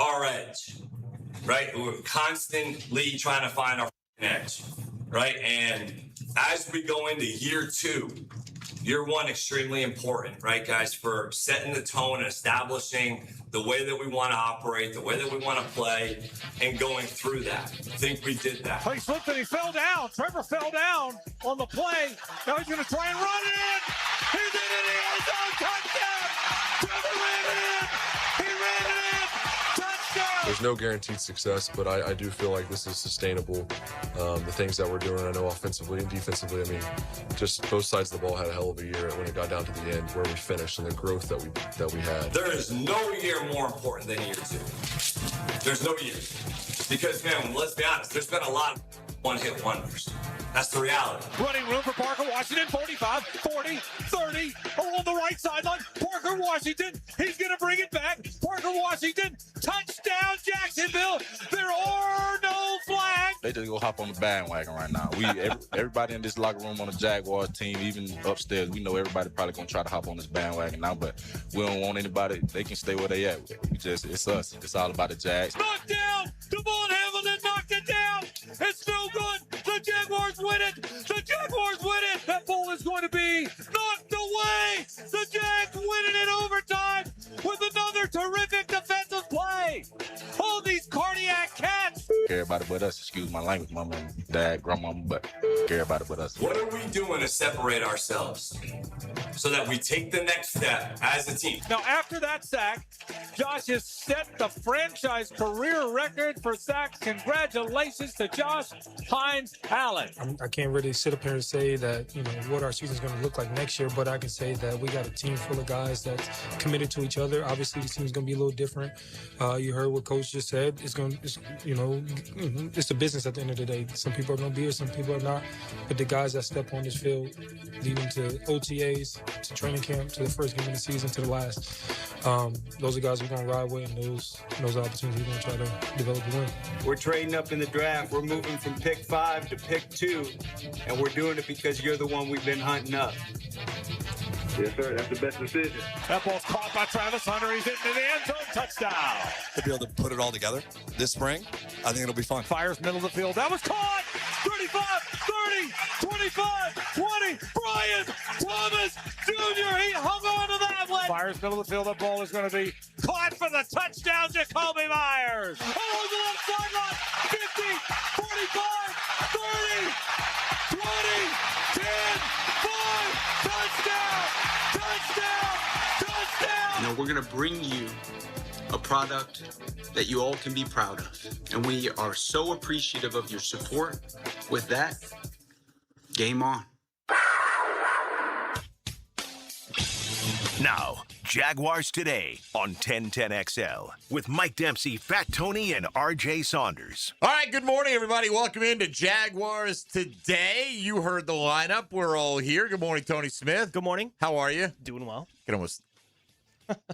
our edge, right? We're constantly trying to find our edge, right? And as we go into year 2, year 1, extremely important, right, guys, for setting the tone and establishing the way that we want to operate, the way that we want to play, and going through that. I think we did that. He slipped and he fell down. Trevor fell down on the play. Now he's going to try and run it in. He's in the end zone. Touchdown. Trevor ran it in. He ran it in. Touchdown. There's no guaranteed success, but I do feel like this is sustainable. The things that we're doing, I know offensively and defensively, I mean, just both sides of the ball had a hell of a year when it got down to the end where we finished and the growth that we had. There is no year more important than year 2. There's no year. Because, man, let's be honest, there's been a lot of one-hit wonders. That's the reality. Running room for Parker Washington, 45, 40, 30, along the right sideline. Parker Washington, he's going to bring it back. Parker Washington, touchdown Jacksonville. There are no flags. They just go hop on the bandwagon right now. Everybody in this locker room on the Jaguars team, even upstairs, we know everybody probably going to try to hop on this bandwagon now, but we don't want anybody. They can stay where they at. It's us. It's all about the Jags. Knocked down. Devon Hamilton knocked it down. It's no good. The Jaguars win it. The Jaguars win it. That ball is going to be knocked away. The Jags win it in overtime with another terrific defensive play. All these cardiac cats. Everybody but us. Excuse my language, mama and dad, grandmama, but everybody but us. What are we doing to separate ourselves so that we take the next step as a team? Now, after that sack, Josh has set the franchise career record for sacks. Congratulations to Josh Hines Allen. I can't really sit up here and say that, what our season's going to look like next year, but I can say that we got a team full of guys that's committed to each other. Obviously, the team's going to be a little different. You heard what Coach just said. It's a business at the end of the day. Some people are going to be here, some people are not. But the guys that step on this field, leading to OTAs, to training camp, to the first game of the season, to the last, those are guys we're going to ride with, and those opportunities we're going to try to develop a win. We're trading up in the draft. We're moving from pick 5 to pick 2, and we're doing it because you're the one we've been hunting up. Yes, sir. That's the best decision. That ball's caught by Travis Hunter. He's into the end zone. Touchdown. To be able to put it all together this spring, I think it'll be fun. Fires middle of the field. That was caught. 35, 30, 25, 20. Brian Thomas Jr. He hung on to that one. Fires middle of the field. That ball is going to be caught for the touchdown. Jacoby Myers. Oh, the left sideline. 50, 45, 30, 20, 10, 5. Touchdown. Touchdown. We're going to bring you a product that you all can be proud of. And we are so appreciative of your support. With that, game on. Now, Jaguars Today on 1010XL with Mike Dempsey, Fat Tony, and RJ Saunders. All right, good morning, everybody. Welcome into Jaguars Today. You heard the lineup. We're all here. Good morning, Tony Smith. Good morning. How are you? Doing well. Can almost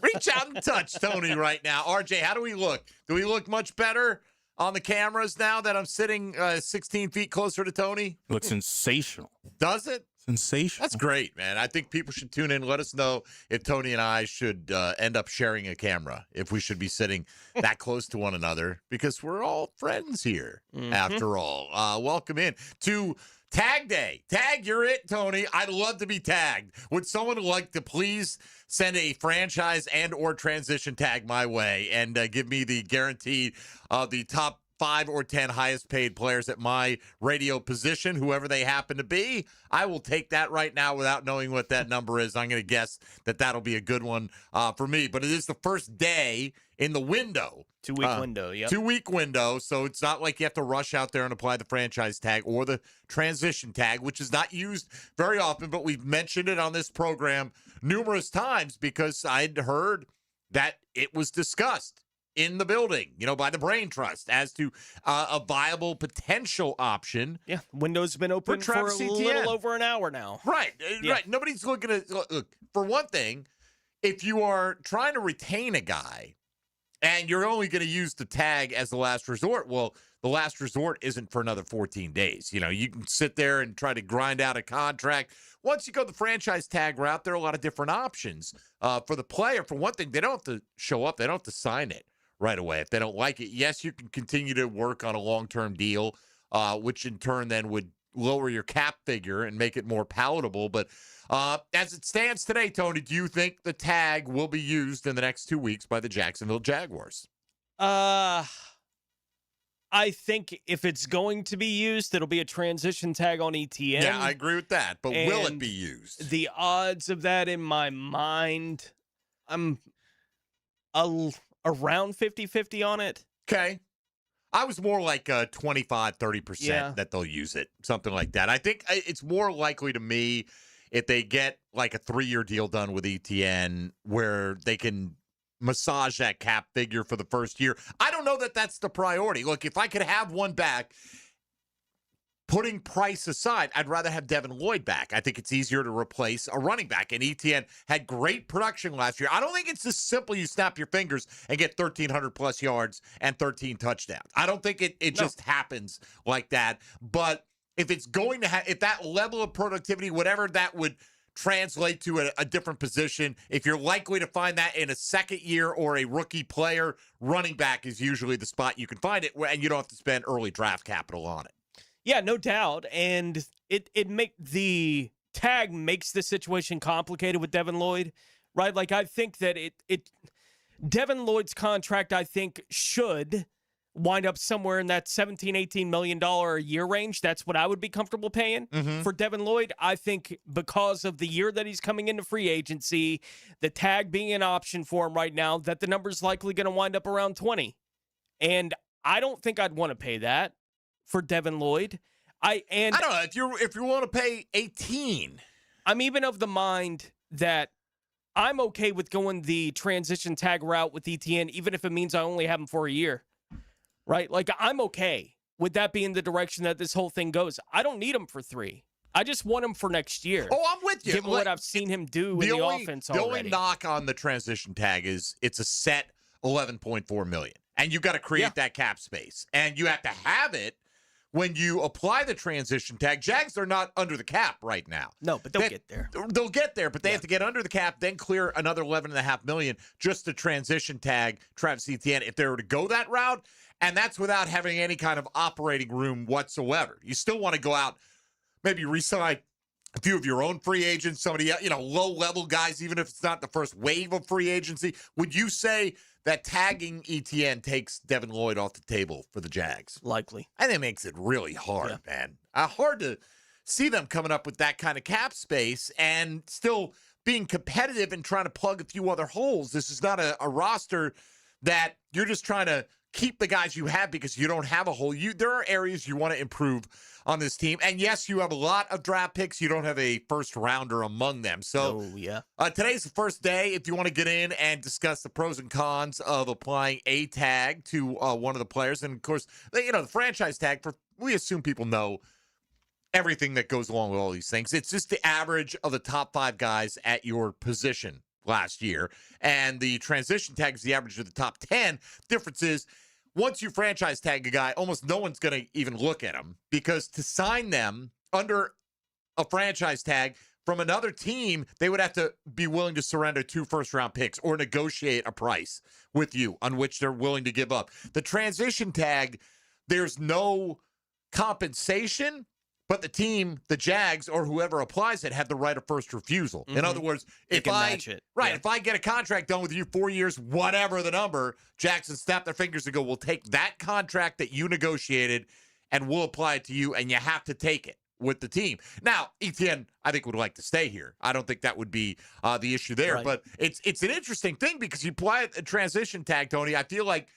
reach out and touch Tony right now. RJ, how do we look? Do we look much better on the cameras now that I'm sitting 16 feet closer to Tony? Looks sensational. Does it? Sensational. That's great, man. I think people should tune in. Let us know if Tony and I should end up sharing a camera, if we should be sitting that close to one another, because we're all friends here, after all. Welcome in to Tag Day. Tag, you're it, Tony. I'd love to be tagged. Would someone like to please send a franchise and or transition tag my way and give me the guaranteed the top 5 or 10 highest paid players at my radio position, whoever they happen to be? I will take that right now without knowing what that number is. I'm going to guess that that'll be a good one for me. But it is the first day in the window. 2-week window, yep. 2-week window, so it's not like you have to rush out there and apply the franchise tag or the transition tag, which is not used very often, but we've mentioned it on this program numerous times because I'd heard that it was discussed in the building, by the Brain Trust as to a viable potential option. Yeah, window's been open for a little over an hour now. Right, right. Nobody's looking at, look, for one thing, if you are trying to retain a guy and you're only going to use the tag as the last resort, well, the last resort isn't for another 14 days. You can sit there and try to grind out a contract. Once you go the franchise tag route, there are a lot of different options for the player. For one thing, they don't have to show up. They don't have to sign it. right away. If they don't like it, yes, you can continue to work on a long-term deal, which in turn then would lower your cap figure and make it more palatable. But as it stands today, Tony, do you think the tag will be used in the next 2 weeks by the Jacksonville Jaguars? I think if it's going to be used, it'll be a transition tag on ETN. Yeah, I agree with that. But will it be used? The odds of that in my mind, I'm around 50-50 on it. Okay. I was more like 25, 30% that they'll use it, something like that. I think it's more likely to me if they get like a 3-year deal done with ETN where they can massage that cap figure for the first year. I don't know that that's the priority. Look, if I could have one back, putting Price aside, I'd rather have Devin Lloyd back. I think it's easier to replace a running back, and ETN had great production last year. I don't think it's as simple you snap your fingers and get 1,300-plus yards and 13 touchdowns. I don't think it just happens like that. But if it's going to if that level of productivity, whatever that would translate to a different position, if you're likely to find that in a second year or a rookie player, running back is usually the spot you can find it, and you don't have to spend early draft capital on it. Yeah, no doubt. And the tag makes the situation complicated with Devin Lloyd, right? Like, I think that Devin Lloyd's contract, I think, should wind up somewhere in that $17-18 million a year range. That's what I would be comfortable paying for Devin Lloyd. I think because of the year that he's coming into free agency, the tag being an option for him right now, that the number's likely going to wind up around 20. And I don't think I'd want to pay that for Devin Lloyd. I don't know if you want to pay 18. I'm even of the mind that I'm okay with going the transition tag route with ETN, even if it means I only have him for a year. Right? Like, I'm okay with that being the direction that this whole thing goes. I don't need him for 3. I just want him for next year. Oh, I'm with you. Given what I've seen him do in the offense already. The only knock on the transition tag is it's a set $11.4 million. And you've got to create that cap space. And you have to have it when you apply the transition tag. Jags are not under the cap right now. No, but they'll get there. They'll get there, but they have to get under the cap, then clear another $11.5 million just to transition tag Travis Etienne if they were to go that route. And that's without having any kind of operating room whatsoever. You still want to go out, maybe re-sign a few of your own free agents, somebody, low-level guys, even if it's not the first wave of free agency. Would you say that tagging ETN takes Devin Lloyd off the table for the Jags? Likely. And it makes it really hard, man. Hard to see them coming up with that kind of cap space and still being competitive and trying to plug a few other holes. This is not a roster that you're just trying to keep the guys you have because you don't have a hole. There are areas you want to improve on this team. And yes, you have a lot of draft picks. You don't have a first rounder among them. So today's the first day if you want to get in and discuss the pros and cons of applying a tag to one of the players. And of course, the franchise tag, we assume people know everything that goes along with all these things. It's just the average of the top 5 guys at your position last year. And the transition tag is the average of the top 10. Difference is, once you franchise tag a guy, almost no one's going to even look at him because to sign them under a franchise tag from another team, they would have to be willing to surrender 2 first-round picks or negotiate a price with you on which they're willing to give up. The transition tag, there's no compensation, but the team, the Jags, or whoever applies it, have the right of first refusal. In other words, if I get a contract done with you 4 years, whatever the number, Jackson snap their fingers and go, we'll take that contract that you negotiated and we'll apply it to you, and you have to take it with the team. Now, Etienne, I think, would like to stay here. I don't think that would be the issue there. Right. But it's an interesting thing because you apply a transition tag, Tony. I feel like,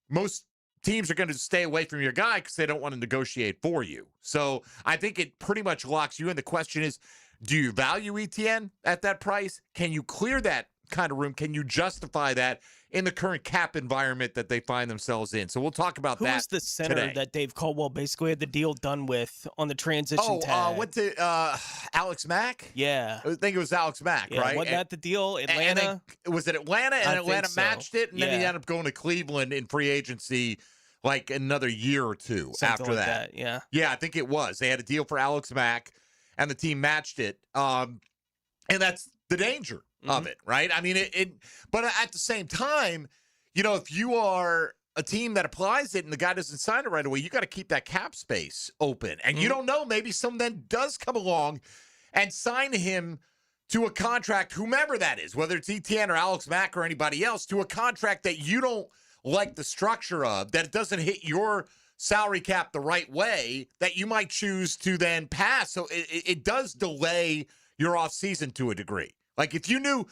most teams are going to stay away from your guy because they don't want to negotiate for you. So I think it pretty much locks you in. The question is, do you value ETN at that price? Can you clear that kind of room? Can you justify that in the current cap environment that they find themselves in? So we'll talk about that. Who's the center today that Dave Caldwell basically had the deal done with on the transition tag? Went to Alex Mack? Yeah. I think it was Alex Mack, right? Wasn't that the deal? Atlanta? Was it Atlanta? And Atlanta matched it, and then he ended up going to Cleveland in free agency like another year or two after that. Yeah. Yeah, I think it was. They had a deal for Alex Mack, and the team matched it. And that's the danger of it, right? I mean, but at the same time, if you are a team that applies it and the guy doesn't sign it right away, you got to keep that cap space open. And you don't know, maybe someone then does come along and sign him to a contract, whomever that is, whether it's ETN or Alex Mack or anybody else, to a contract that you don't like the structure of, that it doesn't hit your salary cap the right way, that you might choose to then pass. So it does delay your offseason to a degree. Like if you knew,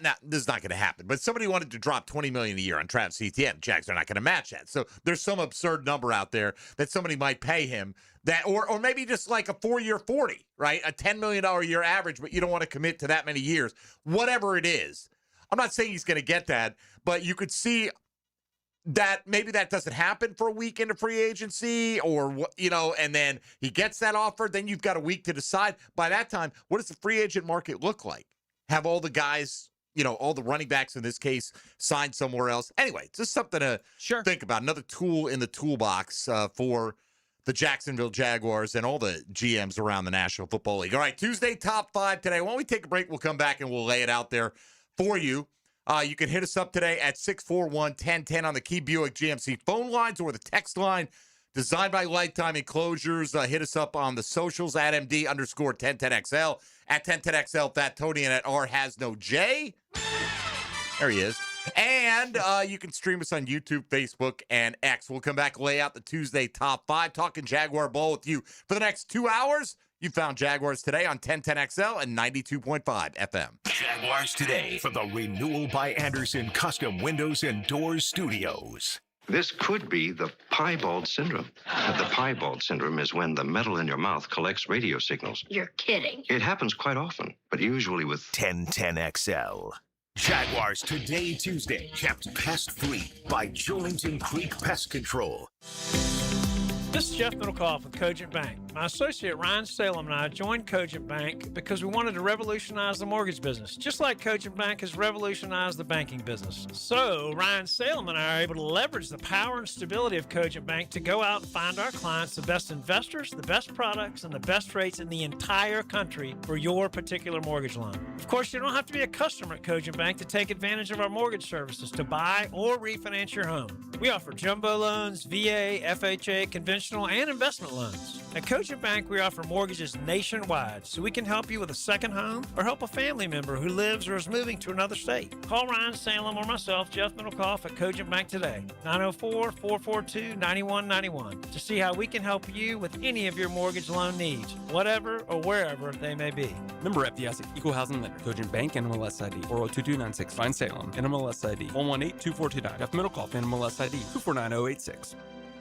now, this is not going to happen, but somebody wanted to drop $20 million a year on Travis Etienne, Jags are not going to match that. So there's some absurd number out there that somebody might pay him that, or maybe just like a 4-year 40, right? A $10 million a year average, but you don't want to commit to that many years. Whatever it is. I'm not saying he's going to get that, but you could see that maybe that doesn't happen for a week into free agency, or and then he gets that offer. Then you've got a week to decide. By that time, what does the free agent market look like? Have all the guys, all the running backs in this case, signed somewhere else? Anyway, just something to think about. Another tool in the toolbox for the Jacksonville Jaguars and all the GMs around the National Football League. All right, Tuesday Top 5 today. When we take a break, we'll come back and we'll lay it out there for you. You can hit us up today at 641-1010 on the Key Buick GMC phone lines or the text line. Designed by Lifetime Enclosures. Hit us up on the socials at MD_1010XL, at 1010XL, Fat Tony, and at R has no J. There he is. And you can stream us on YouTube, Facebook, and X. We'll come back, lay out the Tuesday Top 5, talking Jaguar ball with you for the next 2 hours. You found Jaguars Today on 1010XL and 92.5 FM. Jaguars Today from the Renewal by Anderson Custom Windows and Doors Studios. This could be the piebald syndrome. The piebald syndrome is when the metal in your mouth collects radio signals. You're kidding. It happens quite often, but usually with 1010XL. Jaguars Today Tuesday, kept pest-free by Julington Creek Pest Control. This is Jeff Middlecoff with Cogent Bank. My associate Ryan Salem and I joined Cogent Bank because we wanted to revolutionize the mortgage business, just like Cogent Bank has revolutionized the banking business. So Ryan Salem and I are able to leverage the power and stability of Cogent Bank to go out and find our clients the best investors, the best products, and the best rates in the entire country for your particular mortgage loan. Of course, you don't have to be a customer at Cogent Bank to take advantage of our mortgage services to buy or refinance your home. We offer jumbo loans, VA, FHA, conventional and investment loans. At Cogent Bank, we offer mortgages nationwide, so we can help you with a second home or help a family member who lives or is moving to another state. Call Ryan Salem or myself, Jeff Middlecoff, at Cogent Bank today, 904-442-9191, to see how we can help you with any of your mortgage loan needs, whatever or wherever they may be. Member FDIC, Equal Housing Lender, Cogent Bank, NMLS ID 402296, Ryan Salem, NMLS ID 1182429, Jeff Middlecoff, NMLS ID 249086.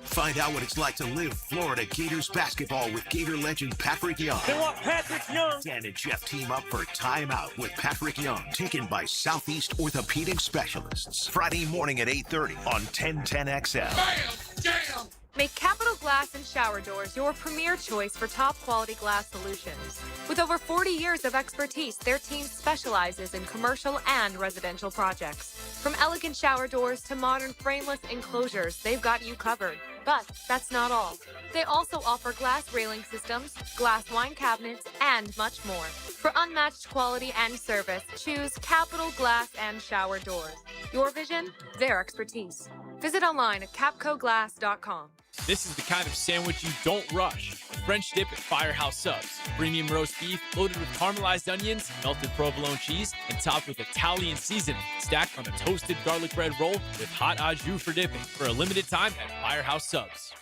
Find out what it's like to live Florida Gators basketball with Gator legend Patrick Young. They want Patrick Young. Dan and Jeff team up for Time Out with Patrick Young, taken by Southeast Orthopedic Specialists. Friday morning at 8:30 on 1010XL. Bam! Jam! Make Capital Glass and Shower Doors your premier choice for top quality glass solutions. With over 40 years of expertise, their team specializes in commercial and residential projects. From elegant shower doors to modern frameless enclosures, they've got you covered. But that's not all. They also offer glass railing systems, glass wine cabinets, and much more. For unmatched quality and service, choose Capital Glass and Shower Doors. Your vision, their expertise. Visit online at capcoglass.com. This is the kind of sandwich you don't rush. French dip at Firehouse Subs. Premium roast beef loaded with caramelized onions, melted provolone cheese, and topped with Italian seasoning. Stacked on a toasted garlic bread roll with hot au jus for dipping. For a limited time at Firehouse Subs.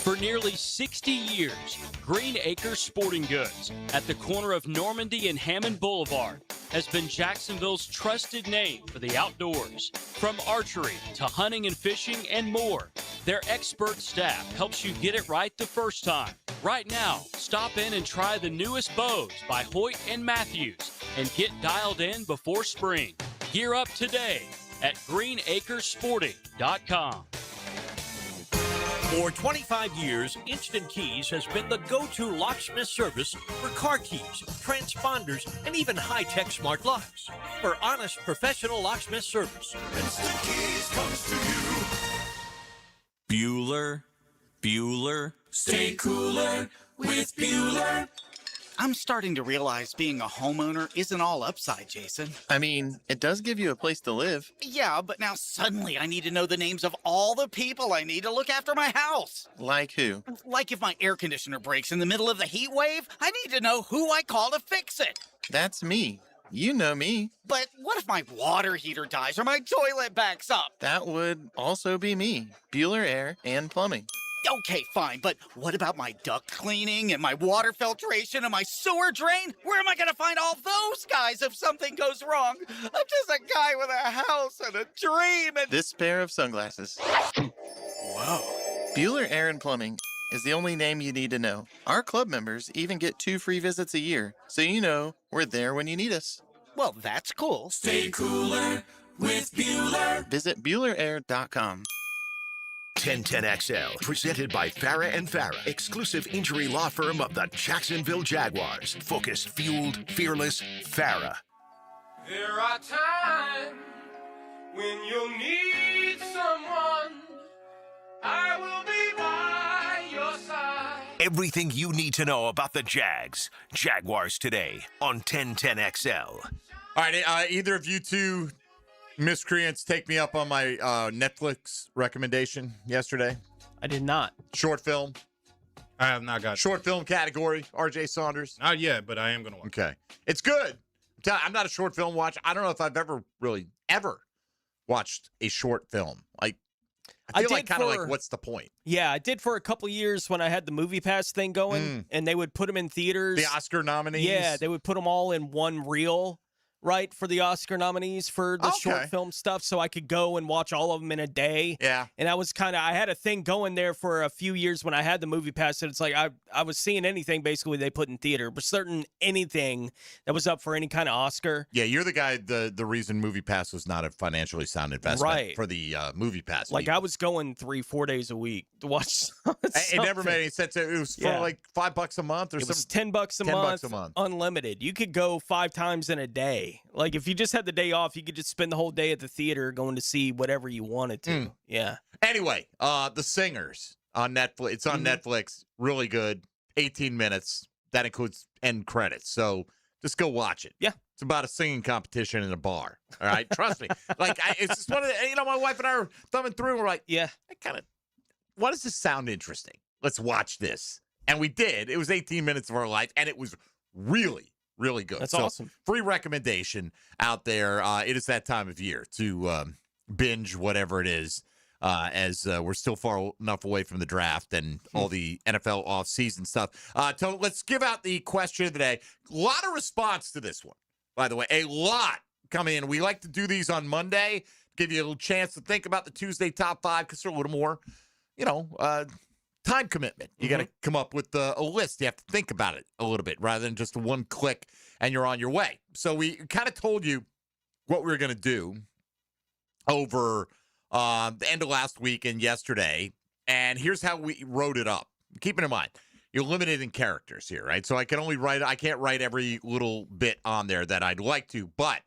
For nearly 60 years, Green Acres Sporting Goods at the corner of Normandy and Hammond Boulevard has been Jacksonville's trusted name for the outdoors. From archery to hunting and fishing and more, their expert staff helps you get it right the first time. Right now, stop in and try the newest bows by Hoyt and Matthews and get dialed in before spring. Gear up today at greenacresporting.com. For 25 years, Instant Keys has been the go-to locksmith service for car keys, transponders, and even high-tech smart locks. For honest, professional locksmith service, Instant Keys comes to you. Bueller. Stay cooler with Bueller. I'm starting to realize being a homeowner isn't all upside, Jason. I mean, it does give you a place to live. Yeah, but now suddenly I need to know the names of all the people I need to look after my house. Like who? Like if my air conditioner breaks in the middle of the heat wave, I need to know who I call to fix it. That's me. You know me. But what if my water heater dies or my toilet backs up? That would also be me. Bueller Air and Plumbing. Okay, fine, but what about my duct cleaning and my water filtration and my sewer drain? Where am I going to find all those guys if something goes wrong? I'm just a guy with a house and a dream and... This pair of sunglasses. Whoa. Bueller Air and Plumbing is the only name you need to know. Our club members even get 2 free visits a year, so you know we're there when you need us. Well, that's cool. Stay cooler with Bueller. Visit BuellerAir.com. 1010XL, presented by Farah and Farah, exclusive injury law firm of the Jacksonville Jaguars. Focused, fueled, fearless, Farah. There are times when you'll need someone. I will be by your side. Everything you need to know about the Jags. Jaguars today on 1010XL. All right, either of you two miscreants take me up on my Netflix recommendation yesterday? I did not. Short film. I have not got short film category. RJ Saunders. Not yet, but I am going to watch. Okay, it's good. I'm not a short film watcher. I don't know if I've ever watched a short film. Like, I feel like kind of like, what's the point? Yeah, I did for a couple years when I had the Movie Pass thing going, and they would put them in theaters. The Oscar nominees. Yeah, they would put them all in one reel. Right, for the Oscar nominees for the short film stuff, so I could go and watch all of them in a day. Yeah. And I had a thing going there for a few years when I had the Movie Pass, and it's like I was seeing anything basically they put in theater, but certain anything that was up for any kind of Oscar. Yeah, you're the guy, the reason Movie Pass was not a financially sound investment for the Movie Pass. Like, I was going 3-4 days a week to watch It never made any sense. It was for like $5 a month or something. It was $10 a month, unlimited. You could go 5 times in a day. Like, if you just had the day off, you could just spend the whole day at the theater going to see whatever you wanted to. Yeah. Anyway, The Singers on Netflix. It's on Netflix. Really good. 18 minutes. That includes end credits. So just go watch it. Yeah. It's about a singing competition in a bar. All right? Trust me. Like, it's just one of the, my wife and I are thumbing through, and we're like, why does this sound interesting? Let's watch this. And we did. It was 18 minutes of our life, and it was really good. That's awesome. Free recommendation out there. It is that time of year to binge whatever it is, as we're still far enough away from the draft and all the NFL offseason stuff. Tony, let's give out the question of the day. A lot of response to this one, by the way. A lot coming in. We like to do these on Monday, give you a little chance to think about the Tuesday top 5 because they're a little more, time commitment. You got to come up with a list. You have to think about it a little bit rather than just one click and you're on your way. So we kind of told you what we were going to do over the end of last week and yesterday. And here's how we wrote it up. Keep it in mind, you're limited in characters here, right? So I can't write every little bit on there that I'd like to. But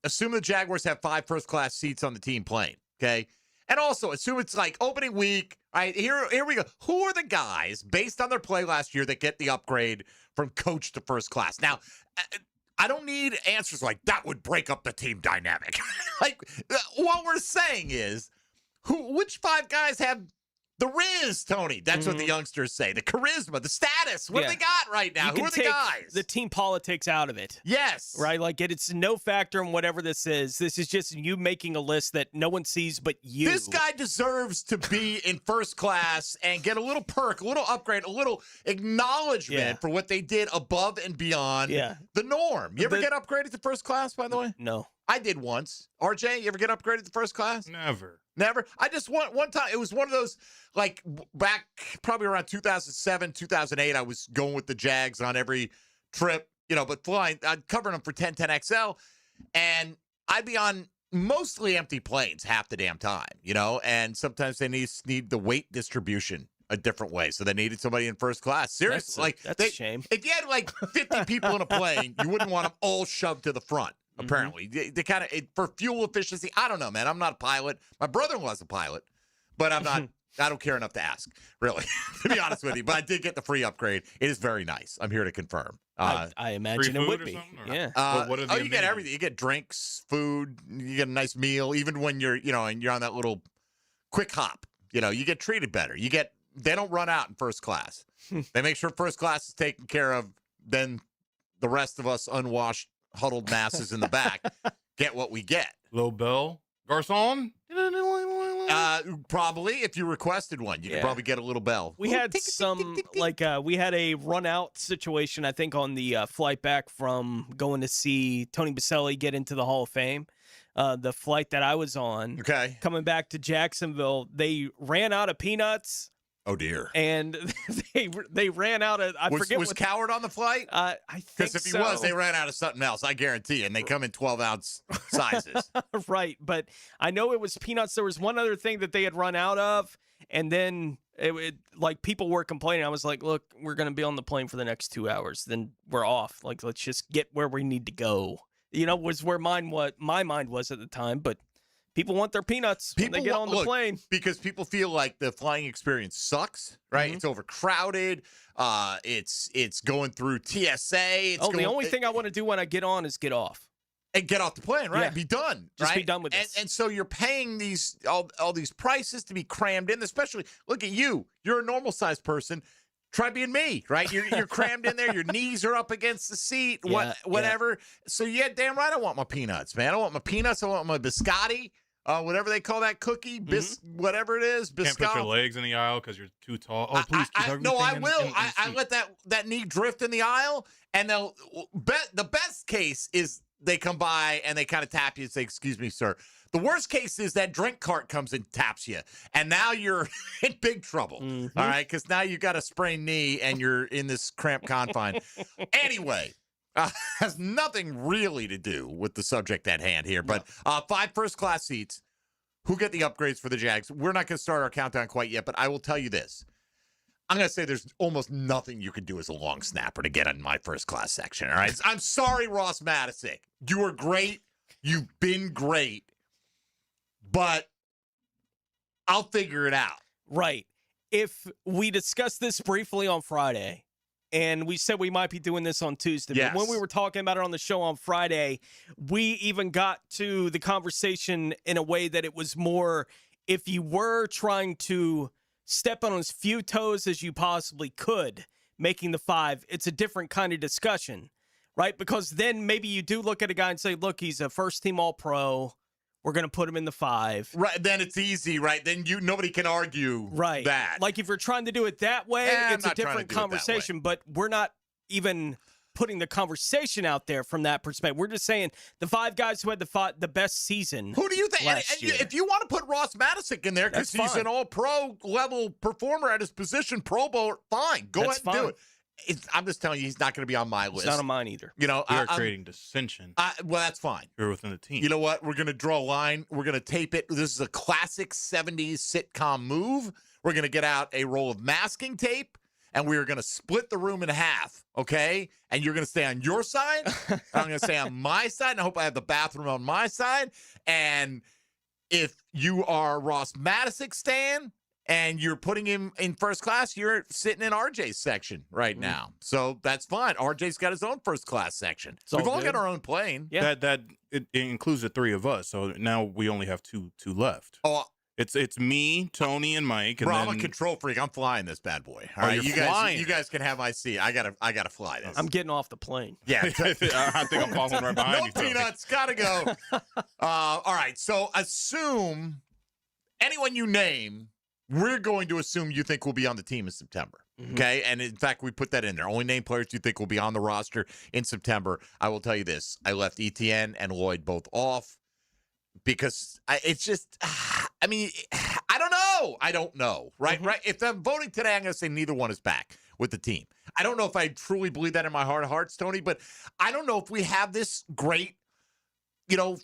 assume the Jaguars have 5 first-class seats on the team plane, okay? And also, assume it's like opening week. All right, here we go. Who are the guys, based on their play last year, that get the upgrade from coach to first class? Now, I don't need answers like, that would break up the team dynamic. Like, what we're saying is, which 5 guys have the riz, Tony? That's what the youngsters say. The charisma, the status. What do they got right now? Who are the guys? The team politics out of it. Yes. Right? Like, it's no factor in whatever this is. This is just you making a list that no one sees but you. This guy deserves to be in first class and get a little perk, a little upgrade, a little acknowledgement for what they did above and beyond the norm. You ever get upgraded to first class, by the way? No. I did once. RJ, you ever get upgraded to first class? Never. I just one time. It was one of those, like, back probably around 2007, 2008. I was going with the Jags on every trip, but flying. I'd cover them for 1010XL, and I'd be on mostly empty planes half the damn time, and sometimes they need the weight distribution a different way. So they needed somebody in first class. Seriously. That's a shame. If you had like 50 people in a plane, you wouldn't want them all shoved to the front. Apparently, they kind of, for fuel efficiency. I don't know, man. I'm not a pilot. My brother-in-law's a pilot, but I'm not I don't care enough to ask, really, to be honest with you. But I did get the free upgrade. It is very nice. I'm here to confirm. I imagine it would be. Yeah. What you get everything. You get drinks, food. You get a nice meal. Even when you're, and you're on that little quick hop, you get treated better. They don't run out in first class. They make sure first class is taken care of. Then the rest of us unwashed, huddled masses in the back get what we get. Little bell, garçon. Probably if you requested one, you could probably get a little bell. We had we had a run out situation, I think, on the flight back from going to see Tony Baselli get into the Hall of Fame. The flight that I was on, coming back to Jacksonville, they ran out of peanuts. Oh dear! And they ran out of. Was Coward on the flight? I think because if he was, they ran out of something else. I guarantee you. And they come in 12-ounce sizes. Right, but I know it was peanuts. There was one other thing that they had run out of, and then people were complaining. I was like, "Look, we're going to be on the plane for the next 2 hours. Then we're off. Like, let's just get where we need to go." Was where my mind was at the time, but. People want their peanuts when they get on the plane. Because people feel like the flying experience sucks, right? Mm-hmm. It's overcrowded. It's going through TSA. The only thing I want to do when I get on is get off. And get off the plane, right? Yeah. Be done. Just be done with this. And so you're paying all these prices to be crammed in, especially, look at you. You're a normal-sized person. Try being me, right? You're crammed in there. Your knees are up against the seat, whatever. Yeah. So, damn right I want my peanuts, man. I want my peanuts. I want my biscotti. Whatever they call that cookie, whatever it is, biscotti. Can't put your legs in the aisle because you're too tall. Oh, please keep everything No, I in, will. I let that knee drift in the aisle, and the best case is they come by and they kind of tap you and say, "Excuse me, sir." The worst case is that drink cart comes and taps you, and now you're in big trouble, all right? Because now you got a sprained knee and you're in this cramped confine. Anyway. Has nothing really to do with the subject at hand here, but 5 first-class seats. Who get the upgrades for the Jags? We're not going to start our countdown quite yet, but I will tell you this. I'm going to say there's almost nothing you can do as a long snapper to get in my first-class section, all right? I'm sorry, Ross Matisic. You were great. You've been great. But I'll figure it out. Right. If we discussed this briefly on Friday, and we said we might be doing this on Tuesday. Yes. But when we were talking about it on the show on Friday, we even got to the conversation in a way that it was more, if you were trying to step on as few toes as you possibly could, making the 5, it's a different kind of discussion, right? Because then maybe you do look at a guy and say, look, he's a first-team All-Pro. We're going to put him in the 5. Right. Then it's easy, right? Then nobody can argue that. Like if you're trying to do it that way, it's a different conversation, but we're not even putting the conversation out there from that perspective. We're just saying the 5 guys who had the best season. Who do you think? And if you want to put Ross Matisic in there because he's an all-pro level performer at his position, Pro Bowl, fine. Go ahead and do it. I'm just telling you, he's not going to be on my list. It's not on mine either. We are creating dissension. Well, that's fine. You're within the team. You know what? We're going to draw a line. We're going to tape it. This is a classic 70s sitcom move. We're going to get out a roll of masking tape, and we're going to split the room in half, okay? And you're going to stay on your side. I'm going to stay on my side, and I hope I have the bathroom on my side. And if you are Ross Matisic stan, and you're putting him in first class, you're sitting in RJ's section right now. So that's fine. RJ's got his own first class section. We've all got our own plane. Yeah. It includes the 3 of us. So now we only have two left. Oh, it's me, Tony, and Mike. And bro, I'm a control freak. I'm flying this bad boy. All right, you guys can have my seat. I gotta fly this. I'm getting off the plane. Yeah, I think I'm following right behind you. No peanuts. Gotta go. All right. So assume anyone you name. We're going to assume you think will be on the team in September, okay? And, in fact, we put that in there. Only name players you think will be on the roster in September. I will tell you this. I left Etienne and Lloyd both off because it's just I mean, I don't know. I don't know, right? Right. If I'm voting today, I'm going to say neither one is back with the team. I don't know if I truly believe that in my heart of hearts, Tony, but I don't know if we have this great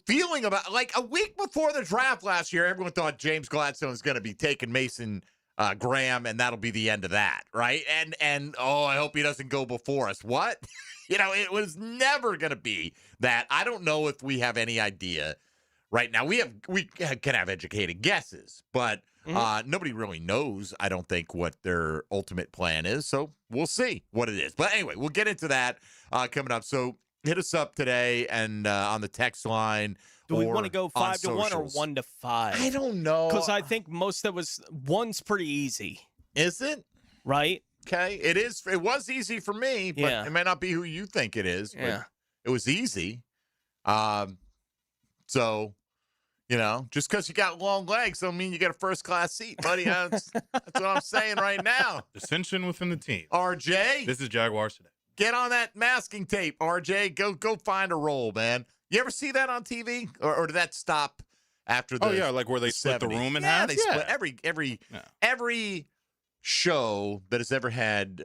feeling about, like, a week before the draft last year, everyone thought James Gladstone is going to be taking Mason Graham, and that'll be the end of that, right? And I hope he doesn't go before us. What? It was never going to be that. I don't know if we have any idea right now. We can have educated guesses, but nobody really knows, I don't think, what their ultimate plan is. So we'll see what it is. But anyway, we'll get into that coming up. So hit us up today and on the text line. Do we want to go 5 to 1 or 1 to 5? I don't know. Because I think most of us, 1's pretty easy. Is it? Right? Okay. It is. It was easy for me, but it may not be who you think it is. But it was easy. So, just because you got long legs don't mean you get a first-class seat, buddy. That's what I'm saying right now. Dissension within the team. RJ. This is Jaguars Today. Get on that masking tape, RJ. Go find a role, man. You ever see that on TV? Or did that stop after the Oh, yeah, like where they split the room in half? They split every show that has ever had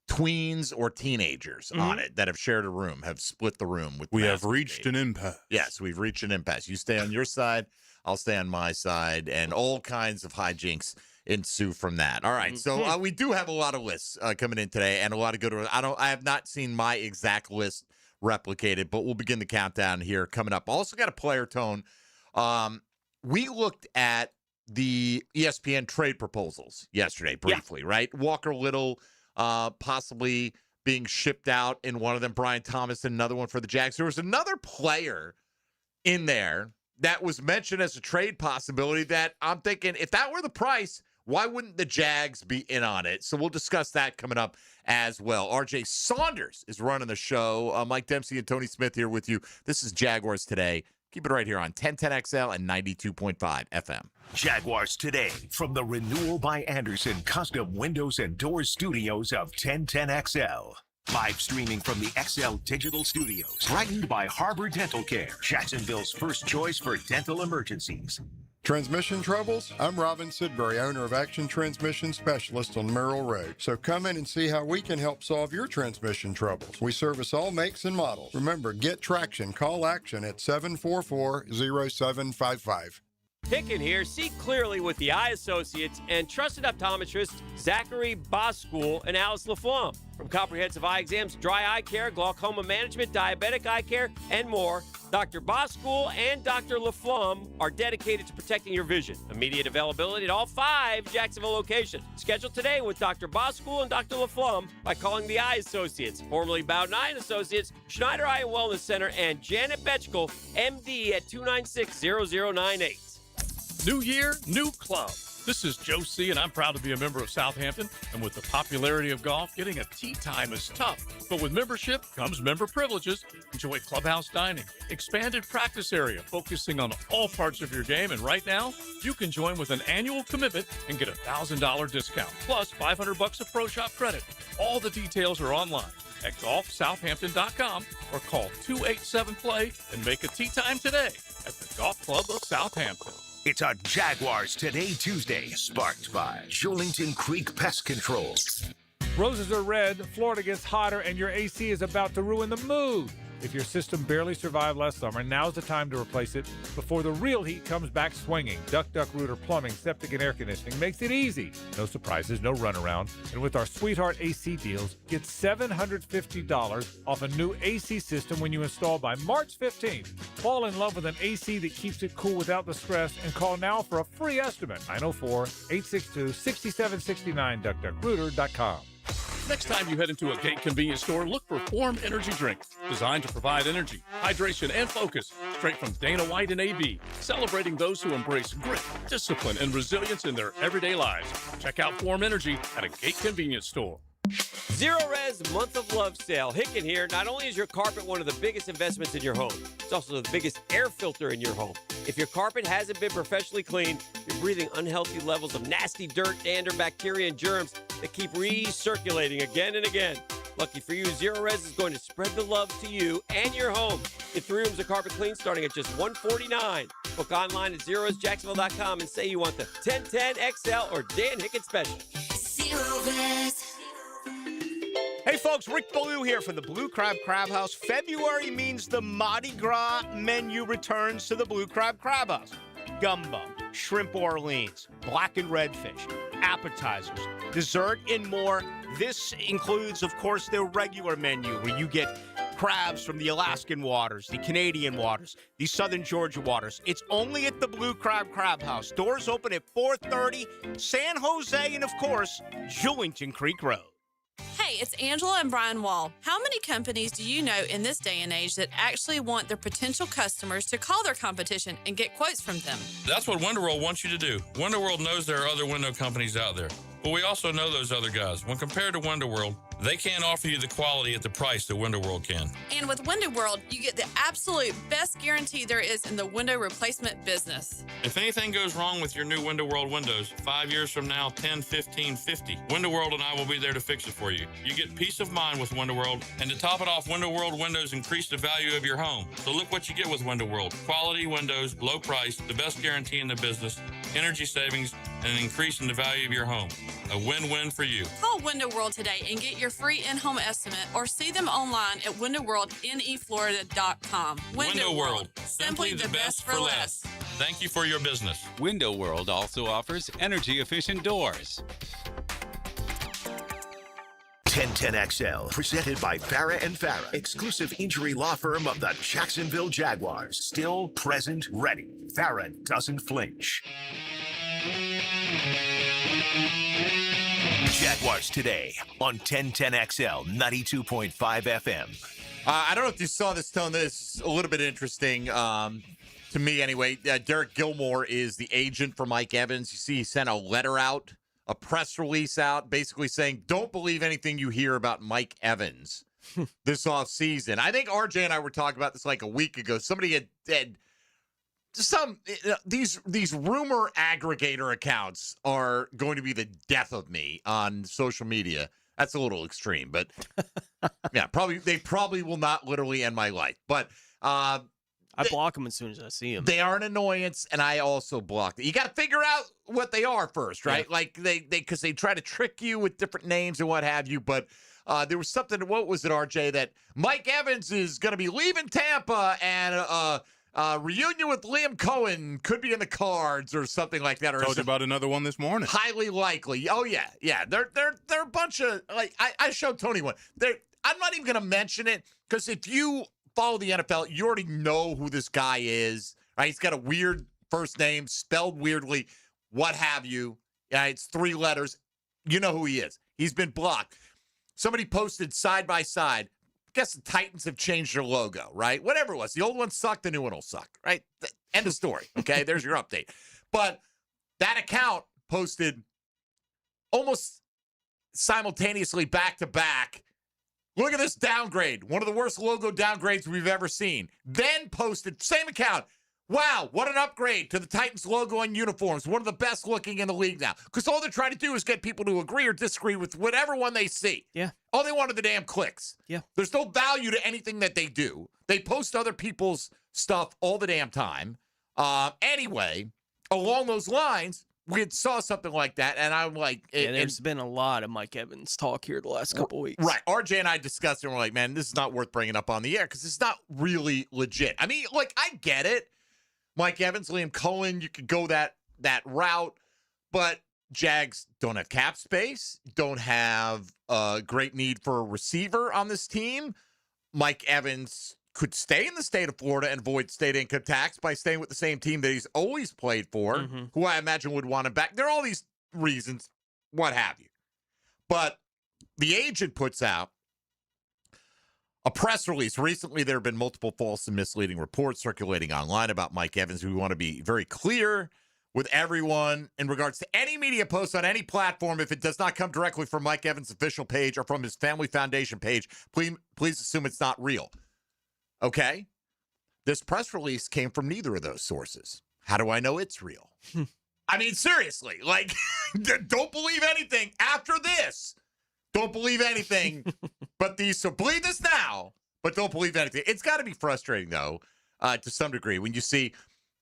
tweens or teenagers on it that have shared a room have split the room with We have reached an impasse. Yes, we've reached an impasse. You stay on your side, I'll stay on my side, and all kinds of hijinks ensue from that. All right, so we do have a lot of lists coming in today, and a lot of good ones. I have not seen my exact list replicated, but we'll begin the countdown here coming up. Also got a player tone. We looked at the ESPN trade proposals yesterday briefly, right? Walker Little possibly being shipped out in one of them, Brian Thomas in another one for the Jags. There was another player in there that was mentioned as a trade possibility that I'm thinking, if that were the price, why wouldn't the Jags be in on it? So we'll discuss that coming up as well. RJ Saunders is running the show. Mike Dempsey and Tony Smith here with you. This is Jaguars Today. Keep it right here on 1010XL and 92.5 FM. Jaguars Today from the Renewal by Anderson Custom Windows and Doors Studios of 1010XL. Live streaming from the XL Digital Studios. Brightened by Harbor Dental Care, Jacksonville's first choice for dental emergencies. Transmission troubles? I'm Robin Sidbury, owner of Action Transmission Specialist on Merrill Road. So come in and see how we can help solve your transmission troubles. We service all makes and models. Remember, get traction. Call Action at 744-0755. Hicken here. See clearly with the Eye Associates and trusted optometrists Zachary Boskool and Alice LaFlamme. From comprehensive eye exams, dry eye care, glaucoma management, diabetic eye care, and more, Dr. Boskool and Dr. LaFlamme are dedicated to protecting your vision. Immediate availability at all 5 Jacksonville locations. Schedule today with Dr. Boskool and Dr. LaFlamme by calling the Eye Associates, formerly Bowden Eye Associates, Schneider Eye and Wellness Center, and Janet Betchkel, MD at 296-0098. New year, new club. This is Joe C., and I'm proud to be a member of Southampton. And with the popularity of golf, getting a tee time is tough. But with membership comes member privileges. Enjoy clubhouse dining, expanded practice area, focusing on all parts of your game. And right now, you can join with an annual commitment and get a $1,000 discount, plus $500 of Pro Shop credit. All the details are online at golfsouthampton.com or call 287-PLAY and make a tee time today at the Golf Club of Southampton. It's a Jaguars Today Tuesday, sparked by Shirlington Creek Pest Control. Roses are red, Florida gets hotter, and your AC is about to ruin the mood. If your system barely survived last summer, now's the time to replace it before the real heat comes back swinging. Duck Rooter Plumbing, Septic, and Air Conditioning makes it easy. No surprises, no runaround. And with our Sweetheart AC deals, get $750 off a new AC system when you install by March 15th. Fall in love with an AC that keeps it cool without the stress and call now for a free estimate. 904-862-6769, duckduckrooter.com. Next time you head into a Gate convenience store, look for Form Energy Drink, designed to provide energy, hydration, and focus, straight from Dana White and AB, celebrating those who embrace grit, discipline, and resilience in their everyday lives. Check out Form Energy at a Gate convenience store. Zero Res Month of Love Sale. Hicken here. Not only is your carpet one of the biggest investments in your home, it's also the biggest air filter in your home. If your carpet hasn't been professionally cleaned, you're breathing unhealthy levels of nasty dirt, dander, bacteria, and germs that keep recirculating again and again. Lucky for you, Zero Res is going to spread the love to you and your home. Get 3 rooms of carpet clean starting at just $149. Book online at ZeroResJacksonville.com and say you want the 1010XL or Dan Hicken special. Zero Res. Hey folks, Rick Ballou here from the Blue Crab Crab House. February means the Mardi Gras menu returns to the Blue Crab Crab House. Gumbo, shrimp Orleans, blackened redfish, appetizers, dessert, and more. This includes, of course, their regular menu where you get crabs from the Alaskan waters, the Canadian waters, the southern Georgia waters. It's only at the Blue Crab Crab House. Doors open at 4:30, San Jose, and of course, Julington Creek Road. Hey, it's Angela and Brian Wall. How many companies do you know in this day and age that actually want their potential customers to call their competition and get quotes from them? That's what WonderWorld wants you to do. WonderWorld knows there are other window companies out there, but we also know those other guys. When compared to WonderWorld, they can't offer you the quality at the price that WonderWorld can. And with Window World, you get the absolute best guarantee there is in the window replacement business. If anything goes wrong with your new WonderWorld windows, 5 years from now, 10, 15, 50, WonderWorld and I will be there to fix it for you. You get peace of mind with WonderWorld, and to top it off, WonderWorld windows increase the value of your home. So look what you get with WonderWorld. Quality windows, low price, the best guarantee in the business, energy savings, and an increase in the value of your home. A win-win for you. Call Window World today and get your free in-home estimate or see them online at windowworldneflorida.com. Window World. Simply the best for less. Thank you for your business. Window World also offers energy-efficient doors. 1010XL, presented by Farah and Farah, exclusive injury law firm of the Jacksonville Jaguars. Still, present, ready. Farah doesn't flinch. Jaguars today on 1010XL 92.5 FM. I don't know if you saw this, Tone. This is a little bit interesting to me anyway. Derek Gilmore is the agent for Mike Evans. You see, he sent a letter out, a press release out, basically saying, don't believe anything you hear about Mike Evans this offseason. I think RJ and I were talking about this like a week ago. Somebody had these rumor aggregator accounts are going to be the death of me on social media. That's a little extreme, but yeah, they probably will not literally end my life. But I block them as soon as I see them. They are an annoyance, and I also block them. You got to figure out what they are first, right? Yeah. Like because they try to trick you with different names and what have you. But there was something. What was it, RJ? That Mike Evans is going to be leaving Tampa, and reunion with Liam Cohen could be in the cards or something like that. Or told you about another one this morning. Highly likely. Oh yeah. They're a bunch of like I showed Tony one. I'm not even going to mention it because if you follow the NFL, you already know who this guy is. Right? He's got a weird first name, spelled weirdly, what have you. Yeah, it's 3 letters. You know who he is. He's been blocked. Somebody posted side by side. I guess the Titans have changed their logo, right? Whatever it was. The old one sucked, the new one will suck, right? End of story, okay? There's your update. But that account posted almost simultaneously back-to-back, look at this downgrade. One of the worst logo downgrades we've ever seen. Then posted, same account, wow, what an upgrade to the Titans logo and uniforms. One of the best looking in the league now. Because all they're trying to do is get people to agree or disagree with whatever one they see. Yeah. All they want are the damn clicks. Yeah. There's no value to anything that they do. They post other people's stuff all the damn time. Anyway, along those lines, we had saw something like that, and I'm like... there's been a lot of Mike Evans talk here the last couple weeks. Right. RJ and I discussed it, and we're like, man, this is not worth bringing up on the air because it's not really legit. I mean, like, I get it. Mike Evans, Liam Cohen, you could go that route, but Jags don't have cap space, don't have a great need for a receiver on this team. Mike Evans could stay in the state of Florida and avoid state income tax by staying with the same team that he's always played for, who I imagine would want him back. There are all these reasons, what have you. But the agent puts out a press release. Recently, there have been multiple false and misleading reports circulating online about Mike Evans. We want to be very clear with everyone in regards to any media post on any platform. If it does not come directly from Mike Evans' official page or from his family foundation page, please assume it's not real. Okay? This press release came from neither of those sources. How do I know it's real? I mean, seriously, like, don't believe anything after this. Don't believe anything but these. So believe this now, but don't believe anything. It's got to be frustrating, though, to some degree, when you see